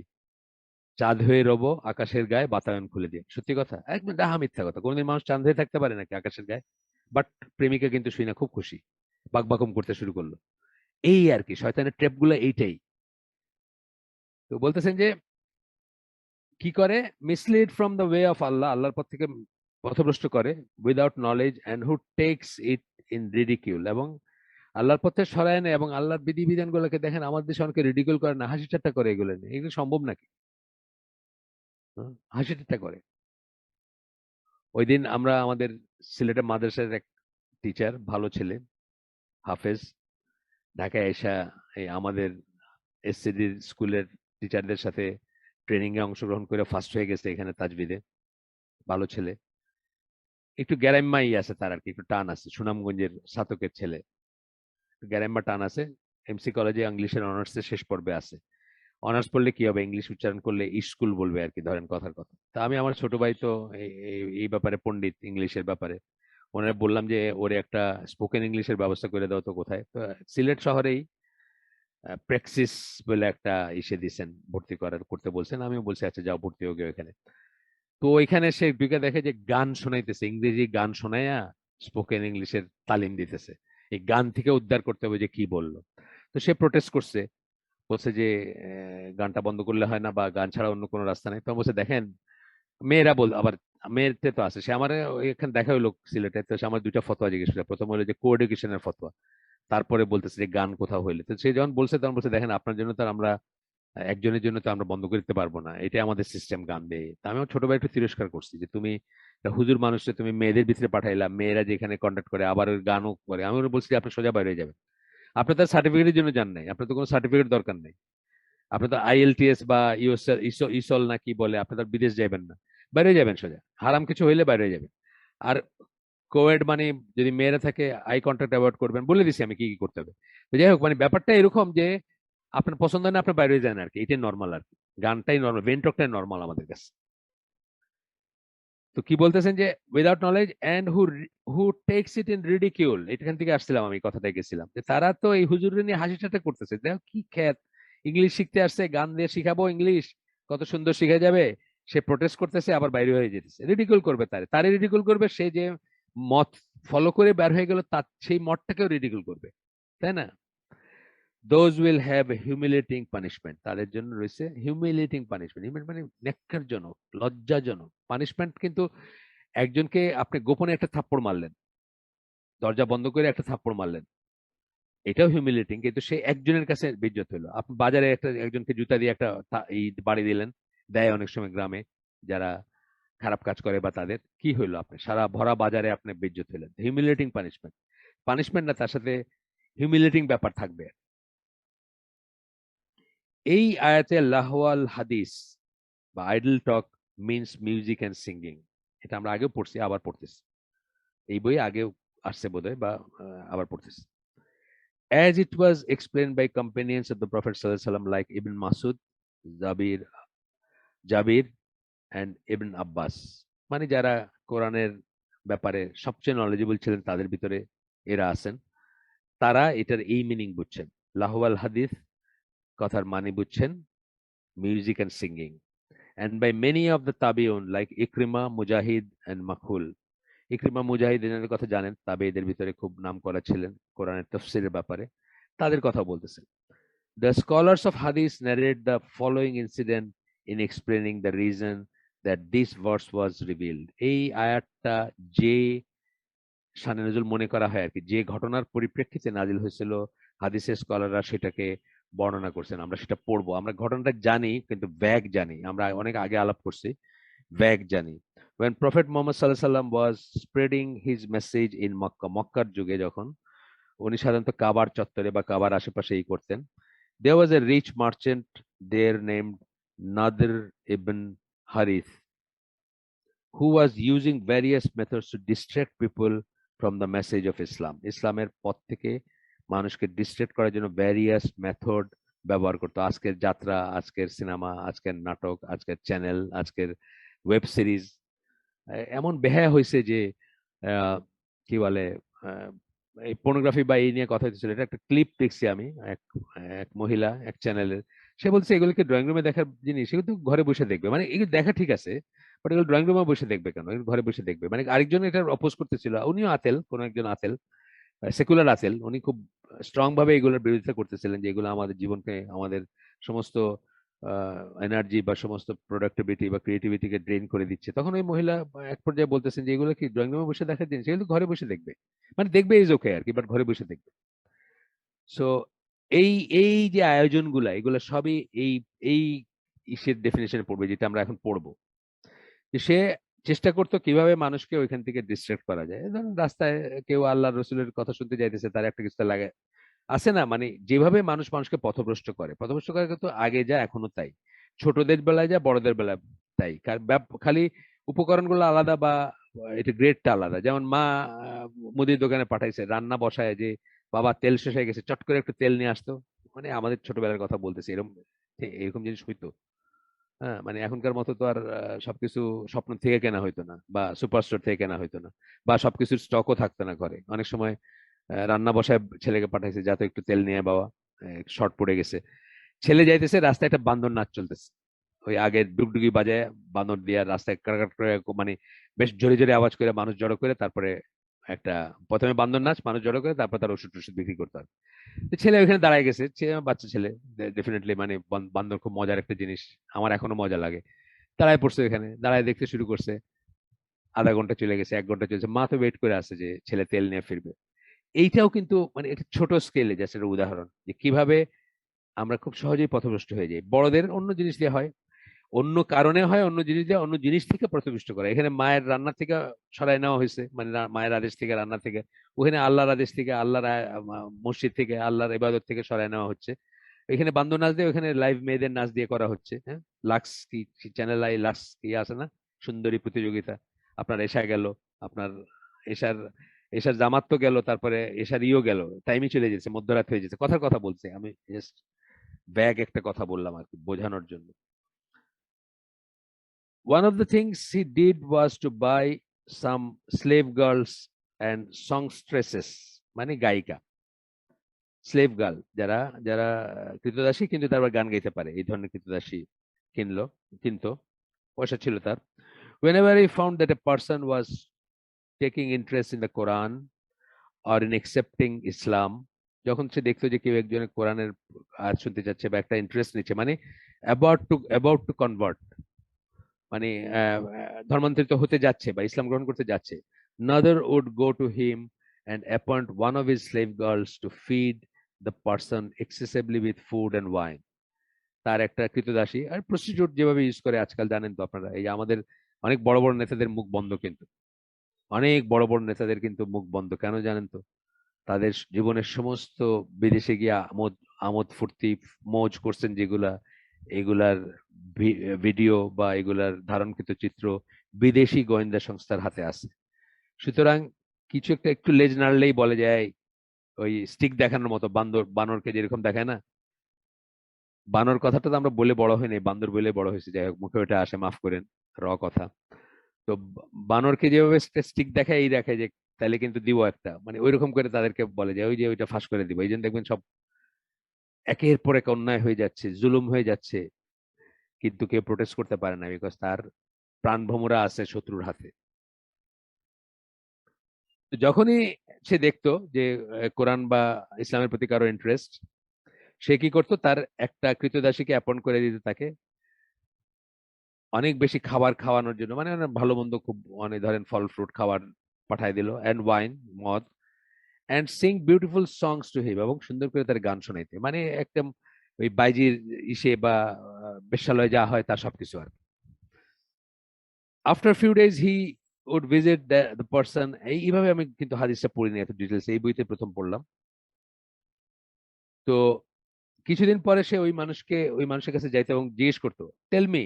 চাঁদ হয়ে রব আকাশের গায়ে, বাতায়ন খুলে দিয়ে, সত্যি কথা? একদম ডাহা মিথ্যা কথা। কোনোদিন মানুষ চাঁদ হয়ে থাকতে পারে নাকি আকাশের গায়ে? বাট প্রেমিকা কিন্তু শুই না খুব খুশি, বাকবাকম করতে শুরু করলো। এই আর কি শয়তানের ট্র্যাপ গুলো এইটাই। তো বলতেছেন যে কি করে? Mislead from the way of Allah, আল্লাহর পথ থেকে পথভ্রষ্ট করে, without knowledge and who takes it in ridicule, এবং আল্লাহর পথে সরায় নেয়, এবং আল্লাহর বিধিবিধান গুলোকে দেখেন আমাদের দেশে অনেকে রিডিকুল করে না, হাসি ঠাট্টা করে এগুলো নিয়ে। এগুলো সম্ভব নাকি? হাসি ঠাট্টা করে। ওই দিন আমরা আমাদের সিলেটের মাদ্রাসার এক টিচার, ভালো ছেলে, হাফেজ, ঢাকায় এসা এই আমাদের এসসিডির স্কুলের টিচারদের সাথে ট্রেনিং এ অংশগ্রহণ করে ফার্স্ট হয়ে গেছে এখানে তাজবিদে। ভালো ছেলে, একটু গ্যারাম্মাই আছে তার আর কি, একটু টান আছে, সুনামগঞ্জের ছাতকের ছেলে, গ্যারাম্মা টান আছে। এমসি কলেজে ইংলিশের অনার্সের শেষ পর্বে আছে। অনার্স পড়লে কি হবে? ইংলিশ উচ্চারণ করলে স্কুল বলবে আর কি, ধরেন কথার কথা। তা আমি, আমার ছোট ভাই তো এই ব্যাপারে পণ্ডিত, ইংলিশের ব্যাপারে। ওনারা বললাম যে ওরে একটা স্পোকেন ইংলিশের ব্যবস্থা করে দাও তো। কোথায়? তো সিলেট শহরেই প্র্যাক্সিস বলে একটা ইসে দিছেন, ভর্তি করতে বলছেন। আমি বলছি আচ্ছা যাও ভর্তি হোক এখানে। তো ওইখানে সে ঢুকে দেখে যে গান শোনাইতেছে, ইংরেজি গান শোনাইয়া স্পোকেন ইংলিশের তালিম দিতেছে। এই গান থেকে উদ্ধার করতে হবে যে কি বললো। তো সে প্রোটেস্ট করছে, বলছে যে গানটা বন্ধ করলে হয় না, বা গান ছাড়া অন্য কোনো রাস্তা নেই। তো আমি বলছে দেখেন, মেয়েরা বল আবার, মেয়েতে তো আছে। সে আমার এখানে দেখা হইলো সিলেটে, তো সে আমার দুইটা ফতোয়া জিজ্ঞেস করে। প্রথম হলো যে কো এডুকেশনের ফতোয়া, তারপরে বলতেছে যে গান কোথাও হইলে। তো সে যখন বলছে তখন বলছে দেখেন আপনার জন্য তো আর আমরা, একজনের জন্য তো আমরা বন্ধ করে দিতে পারবো না, এটাই আমাদের সিস্টেম গান দিয়ে। তা আমি আমার ছোট ভাই একটু তিরস্কার করছি যে তুমি একটা হুজুর মানুষকে তুমি মেয়েদের ভিতরে পাঠাইলা, মেয়েরা যেখানে কন্ডাক্ট করে আবার ওই গানও করে। আমি ওরা বলছি যে আপনি সোজা বাইরে হয়ে যাবেন, আপনার তার সার্টিফিকেটের জন্য যান নাই, আপনার তো কোনো সার্টিফিকেট দরকার নেই। আপনি তো আইএলটিএস বা ইউএসএল ইসল না কি বলে, আপনি তো আর বিদেশ যাবেন না, বাইরে যাবেন সোজা। হারাম কিছু হইলে বাইরে যাবেন। আর কোয়েড মানে যদি মেয়েরা থাকে আই কন্ট্যাক্ট অ্যাভয়েড করবেন, বলে দিছি আমি কি কি করতে হবে। তো যাই হোক, মানে ব্যাপারটা এরকম যে আপনার পছন্দ হয় না, আপনি বাইরে যান আর কি, এটাই নর্মাল আর কি। গানটাই নর্মাল, ভেন্টকটাই নর্মাল আমাদের কাছে। তো কি বলতেছেন যে without knowledge and who who takes it in ridicule, এখান থেকে আসছিলাম আমি, কথাটা গেছিলাম যে তারা তো এই হুজুরের নিয়ে হাসি ঠাট্টা করতেছে। দেখো কি খ্যাত, ইংলিশ শিখতে আসছে, গান দিয়ে শিখাবো ইংলিশ, কত সুন্দর শিখে যাবে। সে প্রোটেস্ট করতেছে, আবার বাইরে হয়ে যেতেছে, রিডিকুল করবে তারে, তারে রিডিকুল করবে। সে যে মত ফলো করে বের হয়ে গেল, তার সেই মতটাকেও রিডিকুল করবে, তাই না? Those will have humiliating punishment, তাদের জন্য রয়েছে হিউমিলেটিং পানিশমেন্ট। মানে নেক্কারজনক, লজ্জাজনক পানিশমেন্ট। কিন্তু একজনকে আপনি গোপনে একটা থাপ্পড় মারলেন, দরজা বন্ধ করে একটা থাপ্পড় মারলেন, এটাও হিউমিলেটিং। কিন্তু সে একজনের কাছে বেইজ্জত হলো। আপনি বাজারে একজনকে জুতা দিয়ে একটা বাড়ি দিলেন, দেয় অনেক সময় গ্রামে যারা খারাপ কাজ করে, বা তাদের কি হইলো? আপনি সারা ভরা বাজারে আপনি বেইজ্জত হলেন, হিউমিলেটিং পানিশমেন্ট। পানিশমেন্ট না, তার সাথে হিউমিলেটিং ব্যাপার থাকবে। এই আয়াতে লাহওয়াল হাদিস বা idol talk means music and singing, এটা আমরা আগেও পড়ছি, আবার পড়তেছি। এই বই আগেও আসছে বোধহয়, বা আবার পড়তেছি। As it was explained by companions of the Prophet ﷺ like Ibn Masud, Jabir, Jabir and Ibn Abbas, মানে যারা কোরআনের ব্যাপারে সবচেয়ে নলেজেবল ছিলেন তাদের ভিতরে এরা আছেন, তারা এটার এই মিনিং বুঝছেন। লাহওয়াল হাদিস কথার মানে বুঝছেন music and singing. And by many of the tabi'un like Ikrima, Mujahid and Makhul. Ikrima Mujahid এদের কথা জানেন, তাবেঈদের ভিতরে খুব নাম করা ছিলেন কোরআনের তাফসীরের ব্যাপারে, তাদের কথা বলতেছেন। The scholars of Hadith narrate the following incident in explaining the reason that this verse was revealed. এই আয়াতটা যে শানে নজুল মনে করা হয় আর কি, যে ঘটনার পরিপ্রেক্ষিতে নাজিল হয়েছিল, হাদিসের স্কলাররা সেটাকে বর্ণনা করছেন। আমরা সেটা পড়বো। আমরা ঘটনাটা জানি কিন্তু ব্যাগ জানি, আমরা অনেক আগে আলাপ করছি, ব্যাগ জানি। when Prophet Muhammad sallallahu alaihi wasallam was spreading his message in Makkah, মক্কার যুগে যখন উনি সাধারণত কাবার চত্বরে বা কাবার আশেপাশে করতেন, there was a rich merchant there named Nadir ibn Harith, who was using various methods to distract people from the message of Islam. ইসলামের পথ থেকে মানুষকে ডিস্ট্রাক্ট করার জন্য ভ্যারিয়াস মেথড ব্যবহার করতো। আজকের যাত্রা, আজকের সিনেমা, আজকের নাটক, আজকের চ্যানেল, আজকের ওয়েব সিরিজ এমন বেহায়া হয়েছে যে কি বলে এই পর্নোগ্রাফি বা এই নিয়ে কথা হচ্ছিল। এটা একটা ক্লিপ দেখছি আমি, এক এক মহিলা এক চ্যানেলের, সে বলছে এগুলোকে ড্রয়িং রুমে দেখার জিনিস, এগুলো তো ঘরে বসে দেখবে। মানে এগুলো দেখা ঠিক আছে, বাট এগুলো ড্রয়িং রুমে বসে দেখবে কেন, এগুলো ঘরে বসে দেখবে। মানে আরেকজন এটা অপোজ করতেছিল, উনিও আতেল, কোন একজন আতেল, সেকুলার আতেল, উনি খুব স্ট্রং ভাবে এগুলোর বিরোধিতা করতেছিলেন যে এগুলো আমাদের জীবনকে, আমাদের সমস্ত এনার্জি বা সমস্ত প্রোডাক্টিভিটি বা ক্রিয়েটিভিটিকে ড্রেন করে দিচ্ছে। তখন ওই মহিলা এক পর্যায়ে বলতেছেন যে এগুলো কি ড্রয়িং রুমে বসে দেখার জিনিস, এগুলো ঘরে বসে দেখবে, মানে দেখবে ইজ ওকে আর কি, বাট ঘরে বসে দেখবে। সো এই এই যে আয়োজনগুলা, এগুলো সবই এই এই ইসের ডেফিনেশনে পড়বে, যেটা আমরা এখন পড়বো। সে চেষ্টা করতো কিভাবে মানুষকে ওইখান থেকে ডিস্ট্রাক্ট করা যায়। ধরুন রাস্তায় কেউ আল্লাহ রসুলের কথা শুনতে যাইতেছে, তার একটা কিছু লাগে আছে না, মানে যেভাবে মানুষ মানুষকে পথভ্রষ্ট করে, পথভ্রষ্ট করে কিন্তু আগে যা এখনো তাই, ছোটদের বেলায় যা বড়দের বেলায় তাই, খালি উপকরণগুলো আলাদা বা এটা গ্রেডটা আলাদা। যেমন মা মুদির দোকানে পাঠাইছে, রান্না বসায় যে বাবা তেল শেষ হয়ে গেছে, চট করে একটু তেল নিয়ে আসতো। মানে আমাদের ছোটবেলার কথা বলতেছি, এরকম এরকম জিনিস হইতো। হ্যাঁ, মানে এখনকার মতো তো আর সবকিছু স্বপ্ন থেকে কেনা হইতো না, বা সুপার স্টোর থেকে কেনা হইতো না, বা সবকিছুর স্টকও থাকতো না ঘরে। অনেক সময় রান্না বসায় ছেলেকে পাঠাইছে, যাতে একটু তেল নিয়ে বাবা, শর্ট পড়ে গেছে। ছেলে যাইতেছে, রাস্তায় একটা বান্দর নাচ চলতেছে, ওই আগে ডুগডুগি বাজায় বান্দর দিয়া রাস্তায় কাট করে, মানে বেশ জোরে জোরে আওয়াজ করে মানুষ জড়ো করে, তারপরে একটা প্রথমে বান্দর নাচ, মানুষ জড়ো করে, তারপর তার ওষুধ টষুধ বিক্রি করতে হবে। ছেলে ওইখানে দাঁড়ায় গেছে, বাচ্চা ছেলে, ডেফিনেটলি মানে বান্দর খুব মজার একটা জিনিস, আমার এখনো মজা লাগে। দাঁড়ায় পড়ছে ওখানে, দাঁড়ায় দেখতে শুরু করছে। আধা ঘন্টা চলে গেছে, 1 ঘন্টা চলছে, মা তো ওয়েট করে আছে যে ছেলে তেল নিয়ে ফিরবে। এইটাও কিন্তু মানে একটা ছোট স্কেলে জাস্ট একটা উদাহরণ যে কিভাবে আমরা খুব সহজেই পথভ্রষ্ট হয়ে যাই। বড়দের অন্য জিনিস দিয়ে হয়, অন্য কারণে হয়, অন্য জিনিস দিয়ে, অন্য জিনিস থেকে পথভ্রষ্ট করা। এখানে মায়ের রান্না থেকে সরাই নেওয়া হয়েছে, মানে মায়ের আদেশ থেকে, রান্না থেকে। ওখানে আল্লাহর আদেশ থেকে, আল্লাহর মসজিদ থেকে, আল্লাহর ইবাদত থেকে সরাই নেওয়া হচ্ছে। এখানে বান্দর নাচ দিয়ে, ওখানে লাইভ মেয়েদের নাচ দিয়ে করা হচ্ছে। হ্যাঁ, লাক্স কি চ্যানেল আই লাক্স কি আছে না, সুন্দরী প্রতিযোগিতা। আপনার এশা গেল, আপনার এশার এশার জামাত তো গেল, তারপরে এশার ইও গেল, টাইমই চলে যাচ্ছে, মধ্যরাত হয়ে যাচ্ছে। কথার কথা বলছে, আমি জাস্ট ব্যাগ একটা কথা বললাম আর কি বোঝানোর জন্য। One of the things he did was to buy some slave girls and songstresses, মানে গায়িকা, স্লেভ গার্ল, যারা যারা কৃতদাসী কিন্তু তারপর গান গাইতে পারে, এই ধরনের কৃতদাসী কিনতো, পয়সা ছিল তার। Whenever he found that a person was taking interest in the Quran or in accepting Islam, যখন সে দেখতো যে কেউ একজনের কোরআনের আয়াত শুনতে যাচ্ছে বা একটা ইন্টারেস্ট নিচ্ছে, মানে about to convert, মানে ধর্মান্তরিত হতে যাচ্ছে বা ইসলাম গ্রহণ করতে যাচ্ছে, Nader would go to him and appoint one of his slave girls to feed the person excessively with food and wine. তার একটা কৃতদাসী, আর প্রস্টিটিউট যেভাবে ইউজ করে আজকাল জানেন তো আপনারা, এই যে আমাদের অনেক বড় বড় নেতাদের মুখ বন্ধ, কিন্তু অনেক বড় বড় নেতাদের কিন্তু মুখ বন্ধ কেন জানেন তো? তাদের জীবনের সমস্ত বিদেশে গিয়ে আমোদ আমোদ ফুর্তি মৌজ করছেন যেগুলা, এগুলার ভিডিও বা এগুলার ধারণকৃত চিত্র বিদেশি গোয়েন্দা সংস্থার হাতে আছে। সুতরাং কিছু একটা একটু লেজ নাড়লেই বলে যায়, ওই স্টিক দেখানোর মতো, বানরকে যেরকম দেখায় না, বানর কথাটা তো আমরা বলে বড় হয়নি, বান্দর বলে বড় হয়েছে, যাই হোক মুখে ওটা আসে, মাফ করেন কথা। তো বানরকে যেভাবে স্টিক দেখায়, এই দেখায় যে তাহলে কিন্তু দিব একটা, মানে ওইরকম করে তাদেরকে বলে যে ওই যে ওইটা ফাঁস করে দিব। এই জন্য দেখবেন সব একের পর এক অন্যায় হয়ে যাচ্ছে, জুলুম হয়ে যাচ্ছে, কিন্তু কেউ প্রোটেস্ট করতে পারে না, বিকজ তার প্রাণভোমরা আছে শত্রুর হাতে। তো যখনই সে দেখতো যে কোরআন বা ইসলামের প্রতি কারো ইন্টারেস্ট, সে কি করতো, তার একটা কৃতদাসীকে অ্যাপয়েন্ট করে দিত তাকে অনেক বেশি খাবার খাওয়ানোর জন্য, মানে ভালো মন্দ খুব, অনেক ধরেন ফল ফ্রুট খাবার পাঠায় দিল, অ্যান্ড ওয়াইন, মদ, and sing beautiful songs to him, এবং সুন্দর করে তার গান শোনাইতে, মানে একদম ওই বাইজির ইসে বা বেশ্যালয় যা হয় তার সবকিছু আর। after a few days he would visit the person. এইভাবে আমি কিন্তু হাদিসটা পড়িনি এত ডিটেলস, এই বইতে প্রথম পড়লাম। তো কিছুদিন পরে সে ওই মানুষের কাছে যাইতো এবং জিজ্ঞেস করতো, tell me,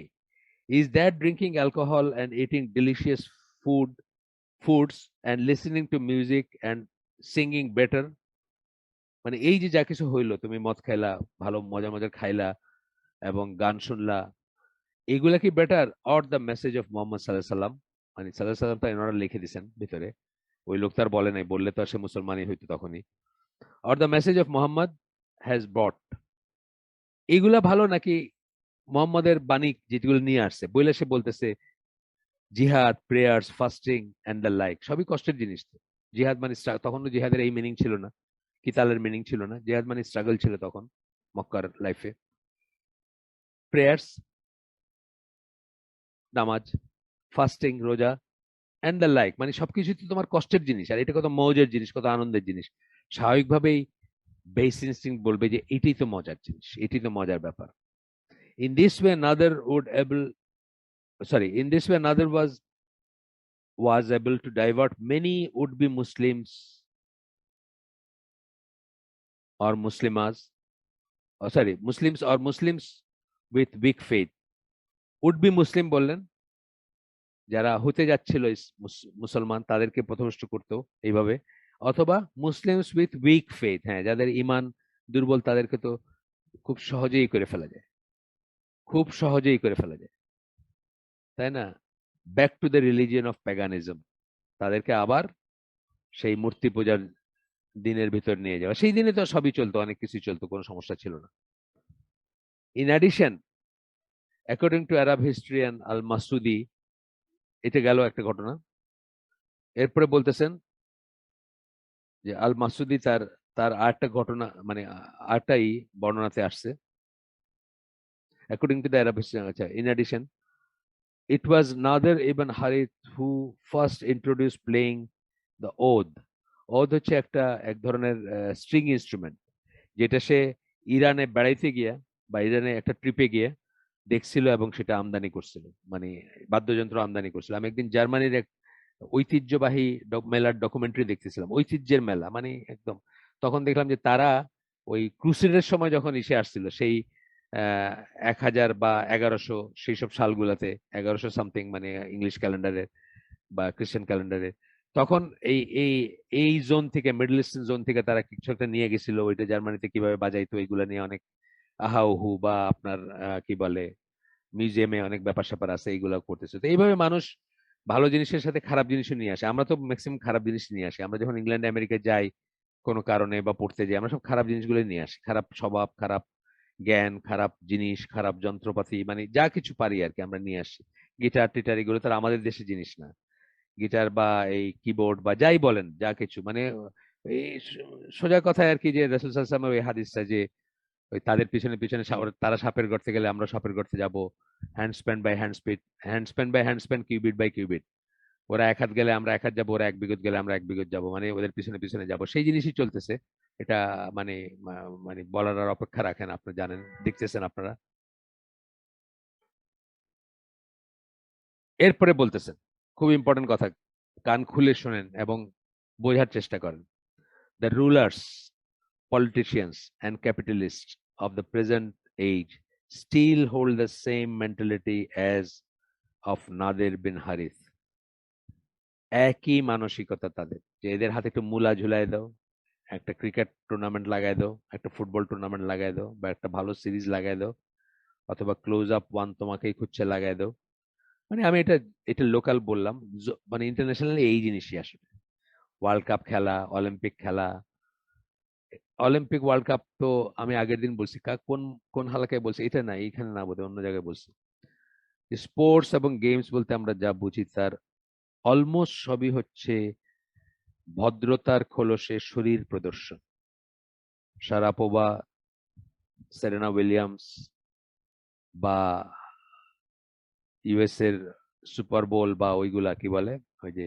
is that drinking alcohol and eating delicious foods and listening to music and singing better? মানে এই যে যা কিছু হইলো, তুমি মদ খাইলা, ভালো মজা মজা খাইলা এবং গান শুনলা, এগুলা কি better, or the message of Mohammad সাল্লাহ সাল্লাম? মানে সাল্লাহ সাল্লাম তো এনারা লিখে দিছেন ভিতরে, ওই লোক তার বলে নাই, বললে তো আর সে মুসলমানই হইতো তখনই। Or the message of Mohammad has brought, এগুলা ভালো নাকি মোহাম্মদের বাণী যেগুলো নিয়ে আসছে? বইলে সে বলতেছে জিহাদ, prayers, fasting and the like, সবই কষ্টের জিনিস। তো জিহাদ মানে তখন তো জিহাদের এই মিনিং ছিল না, কিতালের মিনিং ছিল না, জিহাদ মানে স্ট্রাগল ছিল তখন মক্কার লাইফে। প্রেয়ার্স, নামাজ, ফাস্টিং, রোজা, অ্যান্ড দ্য লাইক, মানে সবকিছু তো তোমার কষ্টের জিনিস, আর এটা কত মৌজের জিনিস, কত আনন্দের জিনিস। স্বাভাবিকভাবেই বেস ইনস্টিংক্ট বলবে যে এটাই তো মজার জিনিস, এটাই তো মজার ব্যাপার। In this way neither would able in this way another was able to divert many would-be Muslims or Muslimas, Muslims or Muslims with weak faith. would-be Muslim বললেন, যারা হতে যাচ্ছিল মুসলমান তাদেরকে পথভ্রষ্ট করতো এইভাবে, অথবা মুসলিমস উইথ উইক ফেথ, হ্যাঁ, যাদের ইমান দুর্বল তাদেরকে তো খুব সহজেই করে ফেলা যায়, খুব সহজেই করে ফেলা যায়, তাই না? Back to the religion of paganism, তাদেরকে আবার সেই মূর্তি পূজার দিনের ভিতর নিয়ে যাওয়া। সেই দিনে তো সবই চলতো, অনেক কিছুই চলতো, কোনো সমস্যা ছিল না। In addition, according to Arab historian al Masudi, এটা গেল একটা ঘটনা। এরপরে বলতেছেন যে আল মাসুদি তার তার আরেকটা ঘটনা, মানে আরেকটাই বর্ণনাতে আসছে। According to the Arab historian, আচ্ছা, in addition it was Nadir ibn Harith who first introduced playing the oud. ওদ হচ্ছে এক ধরনের স্ট্রিং ইনস্ট্রুমেন্ট, যেটা সে ইরানে বেড়াইতে গিয়া বা ইরানে একটা ট্রিপে গিয়ে দেখছিল এবং সেটা আমদানি করছিল, মানে বাদ্যযন্ত্র আমদানি করছিল। আমি একদিন জার্মানির এক ঐতিহ্যবাহী মেলার ডকুমেন্টারি দেখতেছিলাম, ঐতিহ্যের মেলা মানে একদম। তখন দেখলাম যে তারা ওই ক্রুসেডের সময় যখন এসে আসছিল, সেই 1000 বা 1100 সেই সব সালগুলাতে, 1100 সামথিং, মানে ইংলিশ ক্যালেন্ডারের বা খ্রিস্টান ক্যালেন্ডারে, তখন এই এই এই জোন থেকে, মিডল ইস্টার্ন জোন থেকে তারা কিছু একটা নিয়ে গেছিল, ওইটা জার্মানিতে কিভাবে বাজাইতো এগুলা নিয়ে অনেক আহাউহু, বা আপনার কি বলে, মিউজিয়ামে অনেক ব্যাপার স্যাপার আছে, এইগুলা করতেছে। তো এইভাবে মানুষ ভালো জিনিসের সাথে খারাপ জিনিসও নিয়ে আসে। আমরা তো ম্যাক্সিমাম খারাপ জিনিস নিয়ে আসি, আমরা যখন ইংল্যান্ড আমেরিকায় যাই কোনো কারণে বা পড়তে যাই, আমরা সব খারাপ জিনিসগুলো নিয়ে আসি, খারাপ স্বভাব, খারাপ জ্ঞান, খারাপ জিনিস, খারাপ যন্ত্রপাতি, মানে যা কিছু পারি আর কি আমরা নিয়ে আসি। গিটার টিটার এগুলো তো আর আমাদের দেশের জিনিস না, গিটার বা এই কিবোর্ড বা যাই বলেন, যা কিছু, মানে এই সোজা কথায় আর কি, যে রাসূল সাল্লাল্লাহু আলাইহি ওয়াসাল্লামের ওই হাদিসটা যে ওই তাদের পিছনে পিছনে তারা সাপের গর্তে গেলে আমরা সাপের গর্তে যাব, hand span by hand speed, hand span by hand span, cubit by cubit, ওরা 1 হাত গেলে আমরা 1 হাত যাবো, ওরা 1 বিঘত গেলে আমরা 1 বিঘত যাবো, মানে ওদের পিছনে পিছনে যাব, সেই জিনিসই চলতেছে। এটা মানে মানে বলার আর অপেক্ষা রাখেন, আপনি জানেন, দেখতেছেন আপনারা। এরপরে বলতেছেন খুব ইম্পর্টেন্ট কথা, কান খুলে শোনেন এবং বোঝার চেষ্টা করেন। The rulers, politicians and capitalists of the present age still hold the same mentality as of Nadir bin Harith. একই মানসিকতা তাদের, যে এদের হাতে একটু মূলা ঝুলাই দাও, একটা ক্রিকেট টুর্নামেন্ট লাগাই দাও, একটা ফুটবল টুর্নামেন্ট লাগাই দাও, বা একটা ভালো সিরিজ লাগাই দাও, অথবা ক্লোজ আপ ওয়ান তোমাকেই খুঁজছে লাগাই দাও। মানে আমি এটা এটা লোকাল বললাম, মানে ইন্টারন্যাশনালি এই জিনিসই আসলে। ওয়ার্ল্ড কাপ খেলা, অলিম্পিক খেলা, অলিম্পিক ওয়ার্ল্ড কাপ তো আমি আগের দিন বলছি, কোন কোন হালকায় বলছি, এটা না, এইখানে না, বোধহয় অন্য জায়গায় বলছি। স্পোর্টস এবং গেমস বলতে আমরা যা বুঝি তার অলমোস্ট সবই হচ্ছে ভদ্রতার খোলসে শরীর প্রদর্শন। শারাপোভা, সেরেনা উইলিয়ামস, বা ইউএস এর সুপার বোল, বা ওইগুলা কি বলে, ওই যে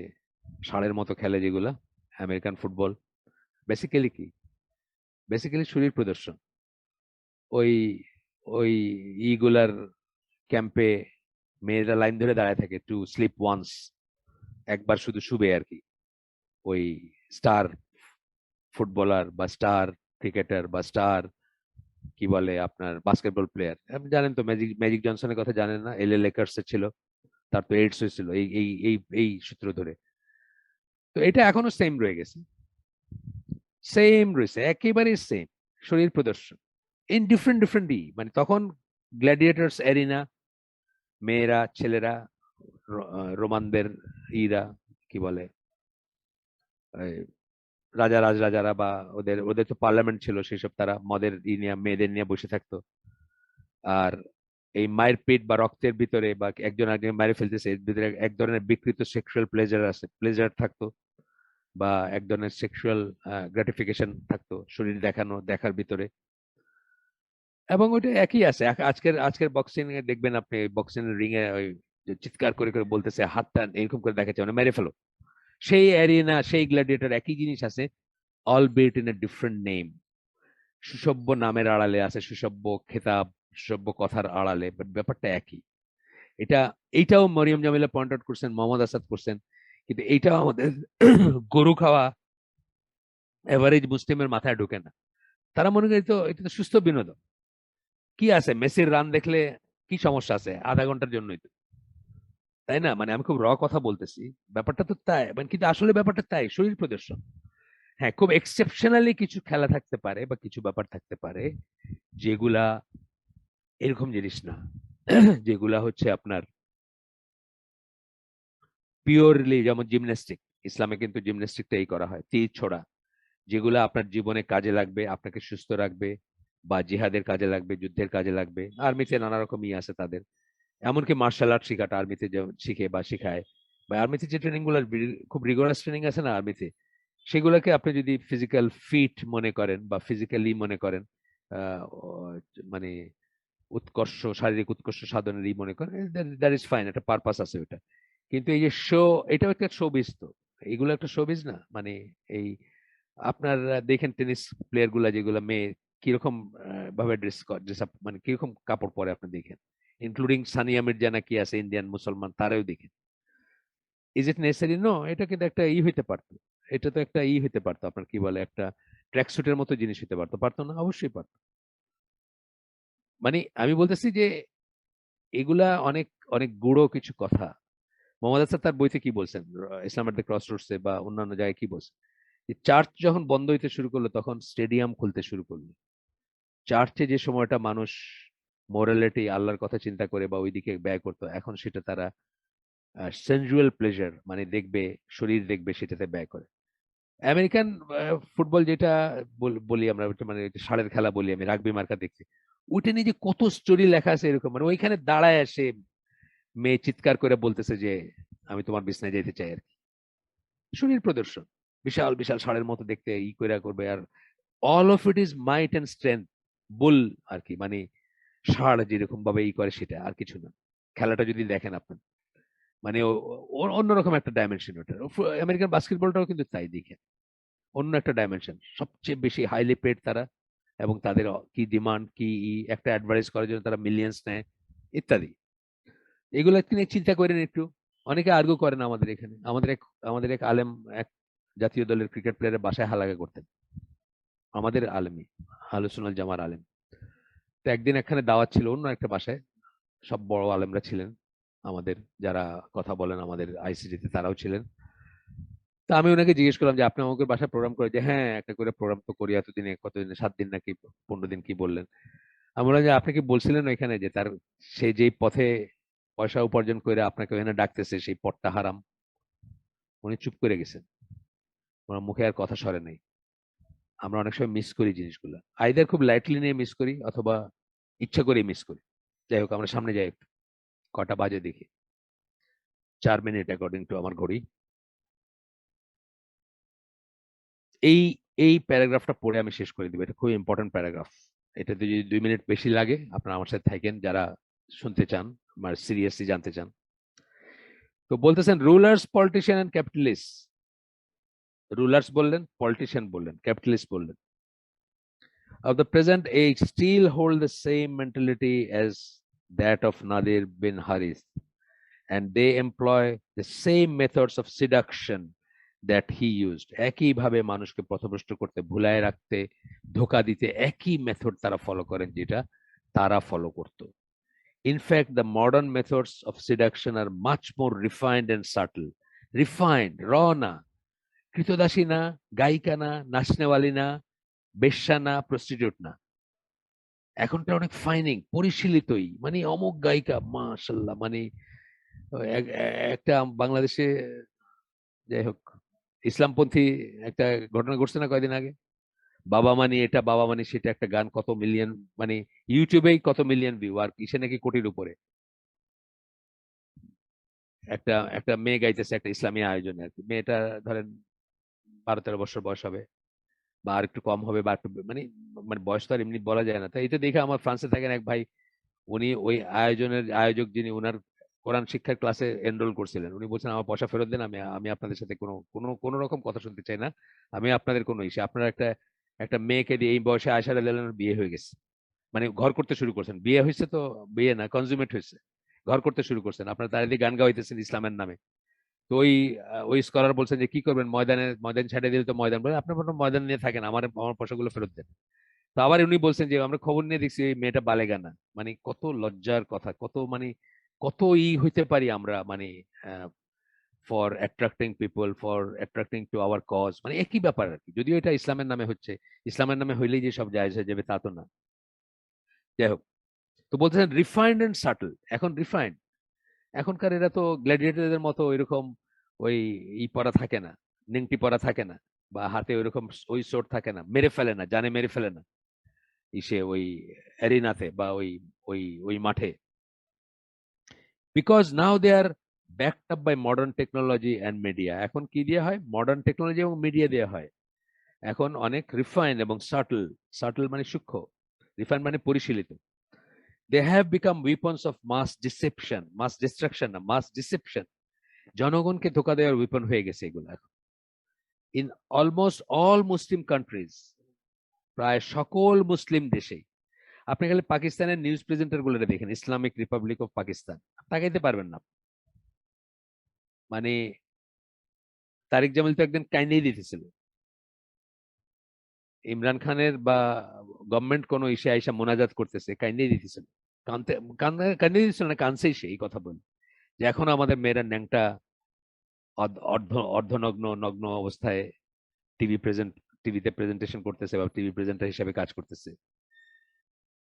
ষাঁড়ের মতো খেলে যেগুলা, আমেরিকান ফুটবল, বেসিক্যালি কি, বেসিক্যালি শরীর প্রদর্শন। ওই ওই ইগুলার ক্যাম্পে মেয়েরা লাইন ধরে দাঁড়ায় থাকে টু স্লিপ ওয়ান্স, একবার শুধু শুবে আর কি। ওই স্টার ফুটবলার বা স্টার ক্রিকেটার বা স্টার কি বলে আপনার বাস্কেটবল প্লেয়ার, আপনি জানেন তো, ম্যাজিক ম্যাজিক জনসনের কথা জানেন না? এলএ লেকার্স এর ছিল, তার তো এইডস হয়েছিল এই সূত্র ধরে। তো এটা এখনো সেম রয়ে গেছে, সেম রয়েছে, একেবারে সেম শরীর প্রদর্শন ইন ডিফারেন্ট ডিফারেন্ট মানে তখন গ্ল্যাডিয়েটার্স এরিনা, মেয়েরা ছেলেরা রোমানদের ইরা কি বলে এই রাজা রাজরাজারা বা ওদের ওদের তো পার্লামেন্ট ছিল, সেসব তারা মদের নিয়ে মেয়েদের নিয়ে বসে থাকতো। আর এই মায়ের পেট বা রক্তের ভিতরে বা একজন একজন মেরে ফেলতেছে, এর ভিতরে এক ধরনের বিকৃত সেক্সুয়াল প্লেজার আছে, প্লেজার থাকতো, বা এক ধরনের সেক্সুয়াল গ্রাটিফিকেশন থাকতো শরীর দেখানো দেখার ভিতরে। এবং ওইটা একই আছে আজকের আজকের বক্সিং এ দেখবেন আপনি, বক্সিং রিং এ ওই যে চিৎকার করে করে বলতেছে হাতটা এরকম করে দেখাচ্ছে মানে মেরে ফেলো, সেই অ্যারিনা সেই গ্ল্যাডিয়েটর একই জিনিস আছে, all but in a different name. সুসভ্য নামের আড়ালে আছে সুসভ্য খেতাব, সুসভ্য কথার আড়ালে, বাট ব্যাপারটা একই। এটা এইটাও মরিয়ম জামিলা পয়েন্ট আউট করছেন, মোহাম্মদ আসাদ করছেন, কিন্তু এইটাও আমাদের গরু খাওয়া এভারেজ মুসলিমের মাথায় ঢুকে না। তারা মনে করি তো এটা তো সুস্থ বিনোদন, কি আছে মেসির রান দেখলে কি সমস্যা আছে, আধা ঘন্টার জন্যই তো, তাই না? মানে আমি খুব কথা বলতেছি, ব্যাপারটা তো তাই, মানে কিন্তু আসলে ব্যাপারটা তাই, শরীর প্রদর্শন। হ্যাঁ, খুব এক্সেপশনালি কিছু খেলা থাকতে পারে বা কিছু ব্যাপার থাকতে পারে যেগুলা এরকম জিনিস না, যেগুলা হচ্ছে আপনার পিওরলি, যেমন জিমন্যাস্টিক, ইসলামে কিন্তু জিমন্যাস্টিকটাই করা হয়, তীর ছোড়া, যেগুলো আপনার জীবনে কাজে লাগবে, আপনাকে সুস্থ রাখবে, বা জিহাদের কাজে লাগবে, যুদ্ধের কাজে লাগবে। আর্মিতে নানা রকম আছে তাদের, এমনকি মার্শাল আর্ট শিখাটা আর্মিতে শিখে বা শিখায়, বা আর্মিতে যে ট্রেনিং গুলো খুব রিগোরাস ট্রেনিং আছে না আর্মিতে, সেগুলোকে আপনি যদি ফিজিক্যাল ফিট মনে করেন বা ফিজিক্যালি মনে করেন, আহ, মানে উৎকর্ষ, শারীরিক উৎকর্ষ সাধনেরই মনে করেন, দ্যাট ইজ ফাইন, একটা পারপাস আছে ওটা। কিন্তু এই যে শো, এটাও একটা শোবিজ তো, এগুলো একটা শোবিজ না? মানে এই আপনার দেখেন টেনিস প্লেয়ার গুলা যেগুলা মেয়ে কিরকম ভাবে ড্রেস আপ, মানে কিরকম কাপড় পরে আপনি দেখেন, ইনক্লুডিং সানিয়া মির্জা নাকি আছে ইন্ডিয়ান মুসলমান, তারাও দেখেন। Is it necessary? নো, এটা কিন্তু একটা হইতে পারতো, এটা তো একটা হইতে পারতো, আপনার কি বলে একটা ট্র্যাক স্যুটের মতো জিনিস হতে পারতো, পারতো না? অবশ্যই পারতো। মানে আমি বলতেছি যে এগুলা অনেক অনেক গুঁড়ো কিছু কথা। মোহাম্মদ আসাদ তার বইতে কি বলছেন, ইসলাম এট দ্য ক্রস রোডসে বা অন্যান্য জায়গায় কি বলছেন, যে চার্চ যখন বন্ধ হইতে শুরু করলো তখন স্টেডিয়াম খুলতে শুরু করলো। চার্চে যে সময়টা মানুষ মোরালিটি আল্লাহর কথা চিন্তা করে বা ওইদিকে ব্যয় করতো, এখন সেটা তারা সেনজুয়াল প্লেজার মানে দেখবে, শরীর দেখবে, সেটাতে ব্যয় করে। আমেরিকান ফুটবল যেটা বলি আমরা, ওটা মানে ষাঁড়ের খেলা বলি, আমি রাগবি মার্কা দেখছি, ওইটা নিয়ে যে কত স্টোরি লেখা আছে এরকম, মানে ওইখানে দাঁড়ায় আসে মেয়ে চিৎকার করে বলতেছে যে আমি তোমার বিছনায় যেতে চাই আর কি। শরীর প্রদর্শন, বিশাল বিশাল ষাঁড়ের মতো দেখতে কইরা করবে, আর all of it is might and strength, bull আর কি, মানে ষাঁড় যেরকম ভাবে করে সেটা, আর কিছু না। খেলাটা যদি দেখেন আপনি, মানে অন্যরকম একটা ডাইমেনশন ওটা। আমেরিকান বাস্কেটবলটাও কিন্তু তাই, দেখেন অন্য একটা ডাইমেনশন, সবচেয়ে বেশি হাইলি পেড তারা, এবং তাদের কি ডিমান্ড, কি একটা অ্যাডভার্টাইজ করার জন্য তারা মিলিয়ন্স নেয় ইত্যাদি। এগুলো নিয়ে চিন্তা করেন একটু। অনেকে আর্গু করেন আমাদের এখানে, আমাদের এক আলেম, এক জাতীয় দলের ক্রিকেট প্লেয়ারের বাসায় হালাকা করতেন, আমাদের আলেমী, আহলুস সুন্নাহ ওয়াল জামার আলেম। তো একদিন একখানে দাওয়াত ছিল অন্য একটা বাসায়, সব বড় আলেমরা ছিলেন, আমাদের যারা কথা বলেন আমাদের আইসিডিতে তারাও ছিলেন। তা আমি ওনাকে জিজ্ঞেস করলাম যে আপনি আমাকে বাসায় প্রোগ্রাম করে, যে হ্যাঁ একটা করে প্রোগ্রাম তো করি, এতদিনে কতদিনে 7 দিন নাকি 15 দিন কি বললেন। আমি বললাম যে আপনি কি বলছিলেন ওইখানে যে তার, সে যেই পথে পয়সা উপার্জন করে আপনাকে ওখানে ডাকতেছে সেই পথটা হারাম? উনি চুপ করে গেছেন, ওনার মুখে আর কথা সরে নাই। আমরা অনেক সময় মিস করি জিনিসগুলো, আইদার খুব লাইটলি নিয়ে মিস করি অথবা ইচ্ছা করে মিস করি। যাই হোক, আমরা সামনে যাই একটু। কটা বাজে দেখি, 4 মিনিট অ্যাকর্ডিং টু আমার ঘড়ি। এই এই প্যারাগ্রাফটা পড়ে আমি শেষ করে দিব, এটা খুব ইম্পর্টেন্ট প্যারাগ্রাফ। এটাতে যদি 2 মিনিট বেশি লাগে আপনারা আমার সাথে থাকেন যারা শুনতে চান, আমার সিরিয়াসলি জানতে চান। তো বলতেছেন rulers, politician and capitalist, rulers বললেন, পলিটিশিয়ান বললেন, ক্যাপিটালিস্ট বললেন, of the present age still hold the same mentality as that of Nadir bin Harith. and they employ the same methods of seduction that he used. একইভাবে মানুষকে পথভ্রষ্ট করতে, ভুলায় রাখতে, ধোকা দিতে একই মেথড তারা ফলো করেন যেটা তারা ফলো করত। In fact, the modern methods of seduction are much more refined and subtle. Refined, raw না, কৃতদাসী না, গায়িকা না, নাচনেওয়ালি না, বেশ্যা না, প্রস্টিটিউট না। এখনটা অনেক ফাইনিং, পরিশীলিতই, মানে অমুক গায়িকা, মাশাল্লাহ, মানে একটা বাংলাদেশে, যাই হোক, ইসলামপন্থী একটা ঘটনা ঘটছে না কয়দিন আগে, বাবা মানি এটা, বাবা মানি সেটা, একটা গান কত মিলিয়ন, মানে ইউটিউবেই কত মিলিয়ন ভিউ, আর কিসে নাকি কোটির উপরে। একটা একটা মেয়ে গাইতেছে একটা ইসলামী আয়োজনে আর কি। মেয়েটা ধরেন 12-13 বছর বয়স হবে, বা আর একটু কম হবে, বা একটু মানে, মানে বয়স তো আর এমনি বলা যায় না। তাই এটা দেখে আমার ফ্রান্সে থাকেন এক ভাই, উনি ওই আয়োজনের আয়োজক যিনি, ওনার কোরআন শিক্ষার ক্লাসে এনরোল করছিলেন। উনি বলছেন আমার পয়সা ফেরত দেন, আমি আমি আপনাদের সাথে কোনো কোনো কোনো রকম কথা শুনতে চাই না, আমি আপনাদের কোনো ইস্যু, আপনারা একটা একটা মেয়েকে দিয়ে এই বয়সে আয়শা রাদিয়াল্লাহু আনহার বিয়ে হয়ে গেছে, মানে ঘর করতে শুরু করছেন, বিয়ে হয়েছে তো, বিয়ে না, কনজুমেট হয়েছে, ঘর করতে শুরু করছেন, আপনারা তার দিয়ে গান গাওয়াইতেছেন ইসলামের নামে। তো ওই স্কলার বলছেন যে কি করবেন, ময়দান ছেড়ে দিলে তো ময়দান, বলে আপনার ময়দান নিয়ে থাকেন, আমার আমার পয়সাগুলো ফেরত দেন। তো আবার উনি বলছেন যে আমরা খবর নিয়ে দেখছি এই মেয়েটা বালেগানা। মানে কত লজ্জার কথা, কত মানে কত হইতে পারি আমরা, মানে for attracting people, for attracting to our cause, মানে একই ব্যাপার আর কি। যদিও এটা ইসলামের নামে হচ্ছে, ইসলামের নামে হইলেই যে সব জায়েজ হয়ে যাবে তা তো না। যাই হোক, তো বলতেছেন রিফাইন্ড এন্ড সাটল। এখন রিফাইন্ড, এখনকার এরা তো গ্ল্যাডিয়েটরদের মতো ওইরকম ওই পরা থাকে না, নেংটি পরা থাকে না, বা হাতে ওইরকম ওই সোট থাকে না, মেরে ফেলে না, জানে মেরে ফেলে না ওই অ্যারিনাতে বা ওই ওই ওই মাঠে। Because now they are backed up by modern technology and media. এখন কি দিয়ে হয়, মডার্ন টেকনোলজি এবং মিডিয়া দেওয়া হয়। এখন অনেক রিফাইন এবং সাটল, সাটল মানে সূক্ষ্ম, রিফাইন মানে পরিশীলিত। They have become weapons of mass deception, mass destruction না, মাস ডিসেপশন। জনগণকে ধোকা দেওয়ার উইপন হয়ে গেছে এগুলো এখন। In almost all Muslim countries, প্রায় সকল মুসলিম দেশেই, আপনি খালি পাকিস্তানের নিউজ প্রেজেন্টার গুলো দেখেন, ইসলামিক রিপাবলিক অফ পাকিস্তান, তাকাইতে পারবেন না। মানে তারিক জামিল তো একদিন কাইন্দেই দিতেছিল, ইমরান খানের বা গভর্নমেন্ট কোন ইসে আইসা মোনাজাত করতেছে, কাইন্দেই দিতেছিল, কানতে কান্দে দিতেছিল না, কানছেই সে এই কথা বলে যে এখন আমাদের মেয়েরা ন্যাংটা, অর্ধনগ্ন, নগ্ন অবস্থায় টিভিতে প্রেজেন্টেশন করতেছে বা টিভি প্রেজেন্টার হিসেবে কাজ করতেছে।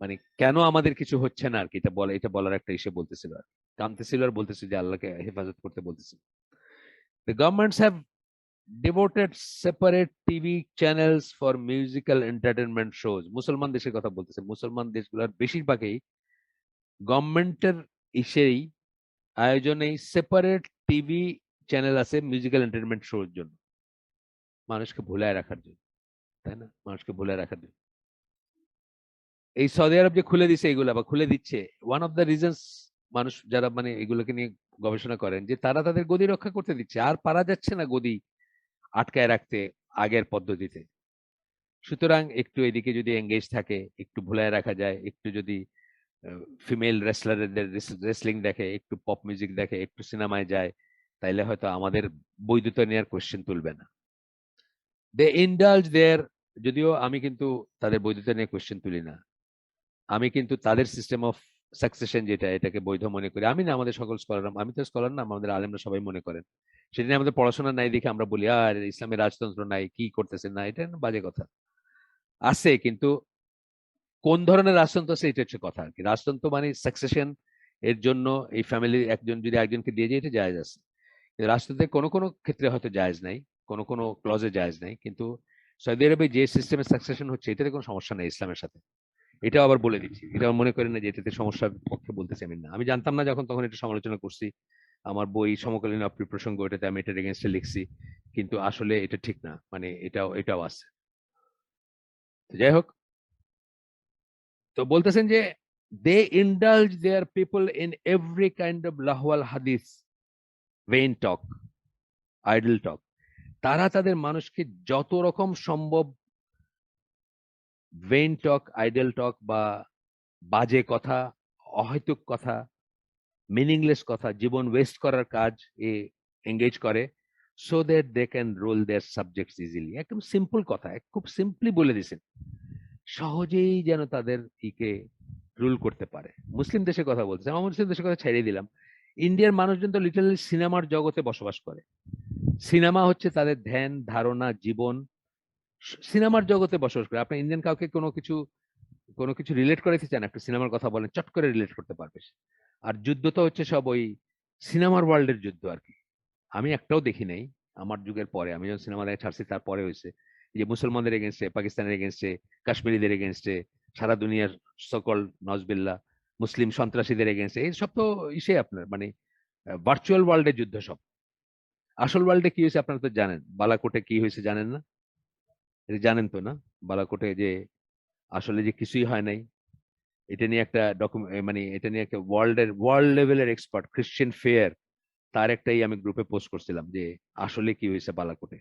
মানে কেন আমাদের কিছু হচ্ছে না আর কি, এটা বলার একটা ইসে বলতেছিল, আর কানতেছিল আর বলতেছিল যে আল্লাহকে হেফাজত করতে বলতেছিল। The governments have devoted separate TV channels for musical entertainment shows. মুসলমান দেশের কথা বলতেছে, মুসলমান দেশগুলোর বেশিরভাগই গভর্নমেন্টের ইসেই আয়োজনেই সেপারেট টিভি চ্যানেল আছে মিউজিক্যাল এন্টারটেনমেন্ট শোর জন্য, মানুষকে ভুলায় রাখার জন্য, তাই না, মানুষকে ভুলায় রাখার জন্য। এই সৌদি আরব যে খুলে দিচ্ছে এগুলা বা খুলে দিচ্ছে, ওয়ান অফ দ্য রিজনস, মানুষ যারা মানে এগুলোকে নিয়ে গবেষণা করেন, যে তারা তাদের গদি রক্ষা করতে দিচ্ছে, আর পারা যাচ্ছে না গদি আটকায় রাখতে আগের পদ্ধতিতে। সুতরাং একটু এদিকে যদি এঙ্গেজ থাকে, একটু ভুলায় রাখা যায়, একটু যদি ফিমেল রেসলারদের রেসলিং দেখে, একটু পপ মিউজিক দেখে, একটু সিনেমায় যায়, তাইলে হয়তো আমাদের বৈধতা নেওয়ার কোশ্চেন তুলবে না। দে ইন্ডালজ দেয়ার, যদিও আমি কিন্তু তাদের বৈধতা নিয়ে কোশ্চেন তুলি না, আমি কিন্তু তাদের সিস্টেম অফ সাকসেশন যেটা, এটাকে বৈধ মনে করি। আমি না, আমাদের সকল স্কলার, আমি তো স্কলার না, আমাদের আলেমরা সবাই মনে করেন। সেদিন আমাদের পড়াশোনা নাই দেখে আমরা বলি আর ইসলামের রাজতন্ত্র নাই, কি করতেছে না, এটা বাজে কথা। আছে, কিন্তু কোন ধরনের রাজতন্ত্র আছে এটা হচ্ছে কথা আর কি। রাজতন্ত্র মানে সাকসেশন এর জন্য এই ফ্যামিলির একজন যদি একজনকে দিয়ে যায়, এটা জায়েজ আছে। রাজতন্ত্রের কোনো কোনো ক্ষেত্রে হয়তো জায়েজ নাই, কোনো কোনো ক্লজে জায়েজ নাই, কিন্তু সৌদি আরবে যে সিস্টেমের সাকসেশন হচ্ছে এটাতে কোনো সমস্যা নেই ইসলামের সাথে। এটাও আবার বলে দিচ্ছি, এটা মনে করেন না যে এটাতে সমস্যার পক্ষে বলতেছি আমি, না, আমি জানতাম না যখন, তখন এটা সমালোচনা করছি। আমার বই সমকালীন অপ্রিয় প্রসঙ্গ, এটাতে আমি এটার এগেনস্টে লিখছি, কিন্তু আসলে এটা ঠিক না, মানে এটাও আছে। যাই হোক, তো বলতেছেন যে they indulge their people in every kind of লাহওয়াল হাদিস, ভেইন টক, আইডল টক। তারা তাদের মানুষকে যত রকম সম্ভব ভেইন টক, আইডল টক বা বাজে কথা, অহেতুক কথা, মিনিংলেস কথা, জীবন ওয়েস্ট করার কাজ এ এঙ্গেজ করে, so that they can rule their subjects easily. একদম সিম্পল কথা, খুব সিম্পলি বলে দিছেন, সহজেই যেন তাদের ইকে রুল করতে পারে। মুসলিম দেশের কথা বলছে, আমার মুসলিম দেশের কথা ছেড়ে দিলাম, ইন্ডিয়ার মানুষজন তো লিটারালি সিনেমার জগতে বসবাস করে। সিনেমা হচ্ছে তাদের ধ্যান ধারণা জীবন, সিনেমার জগতে বসবাস করে। আপনি ইন্ডিয়ান কাউকে কোনো কিছু রিলেট করাইতে চান, একটা সিনেমার কথা বলেন, চট করে রিলেট করতে পারবে সে। আর যুদ্ধ তো হচ্ছে সব ওই সিনেমার ওয়ার্ল্ডের যুদ্ধ আর কি। আমি একটাও দেখি নাই আমার যুগের পরে, আমি যখন সিনেমা দেখা ছাড়ছি তারপরে হয়েছে যে মুসলমানদের এগেনস্টে, পাকিস্তানের এগেনস্টে, কাশ্মীরিদের এগেনস্টে, সারা দুনিয়ার সকল নজবিল্লা মুসলিম সন্ত্রাসীদের এগেনস্টে, এই সব তো ইসে আপনার মানে ভার্চুয়াল ওয়ার্ল্ডের যুদ্ধ সব। আসল ওয়ার্ল্ডে কি হয়েছে আপনারা তো জানেন, বালাকোটে কি হয়েছে জানেন না? এটা জানেন তো না? বালাকোটে যে আসলে যে কিছুই হয় নাই, এটা নিয়ে একটা মানে এটা নিয়ে একটা ওয়ার্ল্ড লেভেলের এক্সপার্ট ক্রিশ্চিয়ান ফেয়ার, তার একটাই আমি গ্রুপে পোস্ট করছিলাম যে আসলে কি হয়েছে বালাকোটে।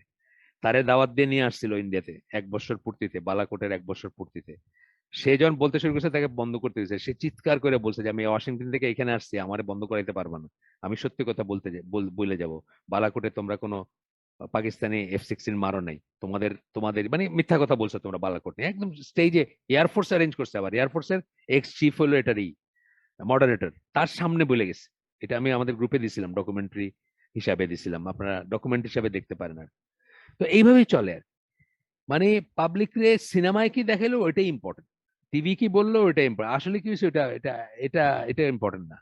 তারে দাওয়াত দিয়ে নিয়ে আসছিল ইন্ডিয়াতে 1 বছর পূর্তিতে, বালাকোটের 1 বছর পূর্তিতে। সে যখন বলতে শুরু করছে তাকে বন্ধ করতে দিয়েছে, সে চিৎকার করে বলছে যে আমি ওয়াশিংটন থেকে এখানে আসছি, আমারে বন্ধ করাইতে পারবা না, আমি সত্যি কথা বলে যাব, বালাকোটে তোমরা কোনো পাকিস্তানি F-16 মারো নাই, তোমাদের তোমাদের মানে মিথ্যা কথা বলছো তোমরা বালাকোট নিয়ে। একদম স্টেজে এয়ারফোর্স অ্যারেঞ্জ করছে, আবার এয়ারফোর্সের এক্স চিফ হলো এটারই মডারেটর, তার সামনে বলে গেছে। এটা আমি আমাদের গ্রুপে দিছিলাম, ডকুমেন্টারি হিসাবে দিছিলাম, আপনারা ডকুমেন্ট হিসাবে দেখতে পারেন। আর তো এইভাবেই চলে আর মানে পাবলিক রে সিনেমায় কি দেখালো ওইটাই ইম্পর্টেন্ট, টিভি কি বললো ওইটা ইম্পর্টেন্ট, আসলে কি হয়েছে এটা এটা ইম্পর্টেন্ট না।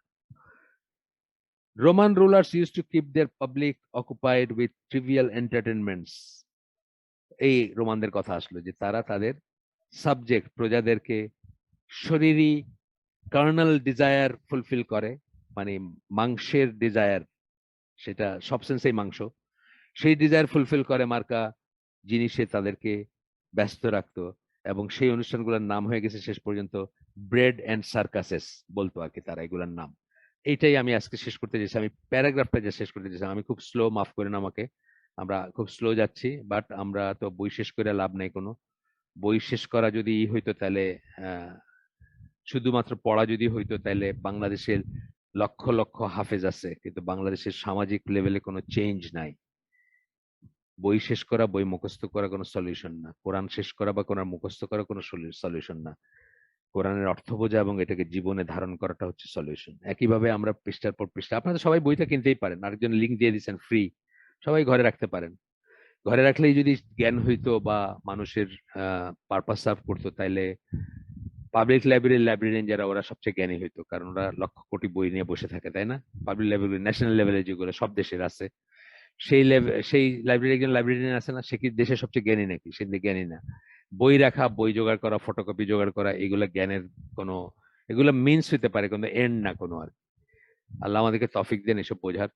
Roman rulers use to keep there public occupied with trivial entertainments. এই রোমানদের কথা আসলো যে তারা তাদের সাবজেক্ট প্রজাদেরকে শরীরী কার্নাল ডিজায়ার ফুলফিল করে, মানে মাংসের ডিজায়ার, সেটা সব সেন্সেই মাংস, সেই ডিজায়ার ফুলফিল করে মার্কা জিনিসে তাদেরকে ব্যস্ত রাখতো। এবং সেই অনুষ্ঠানগুলোর নাম হয়ে গেছে শেষ পর্যন্ত ব্রেড অ্যান্ড সার্কাসেস বলতো আর কি তারা এগুলোর নাম। এইটাই আমি আজকে শেষ করতে চাইছি, আমি প্যারাগ্রাফটা যে শেষ করতে চাইছিলাম, আমি খুব স্লো, মাফ করেন আমাকে, আমরা খুব স্লো যাচ্ছি, বাট আমরা তো বই শেষ করে লাভ নাই কোনো। বই শেষ করা যদি হইতো তাহলে আহ শুধুমাত্র পড়া যদি হইতো তাহলে বাংলাদেশের লক্ষ লক্ষ হাফেজ আছে, কিন্তু বাংলাদেশের সামাজিক লেভেলে কোনো চেঞ্জ নাই। বই শেষ করা, বই মুখস্থ করা কোনো সলিউশন না, কোরআন শেষ করা বা কোরআন মুখস্থ করা কোনো সলিউশন না, কোরআনের অর্থ বোঝা এবং এটাকে জীবনে ধারণ করাটা হচ্ছে সলিউশন। একইভাবে আমরা পৃষ্ঠার পর পৃষ্ঠা, আপনারা সবাই বইটা কিনতেই পারেন, আরেকজন লিঙ্ক দিয়ে দিচ্ছেন ফ্রি, সবাই ঘরে রাখতে পারেন। ঘরে রাখলেই যদি জ্ঞান হইতো বা মানুষের পারপাস সার্ভ করতো, তাইলে পাবলিক লাইব্রেরিয়ান যারা ওরা সবচেয়ে জ্ঞানী হইতো, কারণ ওরা লক্ষ কোটি বই নিয়ে বসে থাকে, তাই না? পাবলিক লাইব্রেরি ন্যাশনাল লেভেলে যেগুলো সব দেশের আছে, সেই লাইব্রেরি একজন লাইব্রেরিয়ান আছে না, সে কি দেশের সবচেয়ে জ্ঞানী নাকি? সে জ্ঞানী না। বই রাখা, বই জোগাড় করা, ফটোকপি জোগাড় করা, এগুলো জ্ঞানের কোনো, এগুলো মিনস হইতে পারে কিন্তু এন্ড না কোনো আর। আল্লাহ আমাদেরকে তৌফিক দেন এসব বোঝার।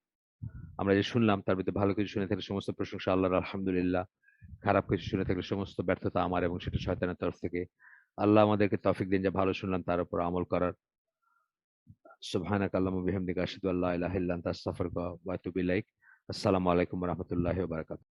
আমরা যে শুনলাম তার ভিতরে ভালো কিছু শুনে থাকলে সমস্ত প্রশংসা আল্লাহর, আলহামদুলিল্লাহ। খারাপ কিছু শুনে থাকলে সমস্ত ব্যর্থতা আমার এবং সেটা শয়তানের তরফ থেকে। আল্লাহ আমাদেরকে তৌফিক দিন যে ভালো শুনলাম তার উপর আমল করার। সুবহানাকা আল্লাহুম্মা বিহামদিকা আশহাদু আল্লা ইলাহা ইল্লা আনতা আস্তাগফিরুকা ওয়া আতুবু ইলাইক। আসসালামু আলাইকুম ওয়া রাহমাতুল্লাহি ওয়া বারাকাতুহু।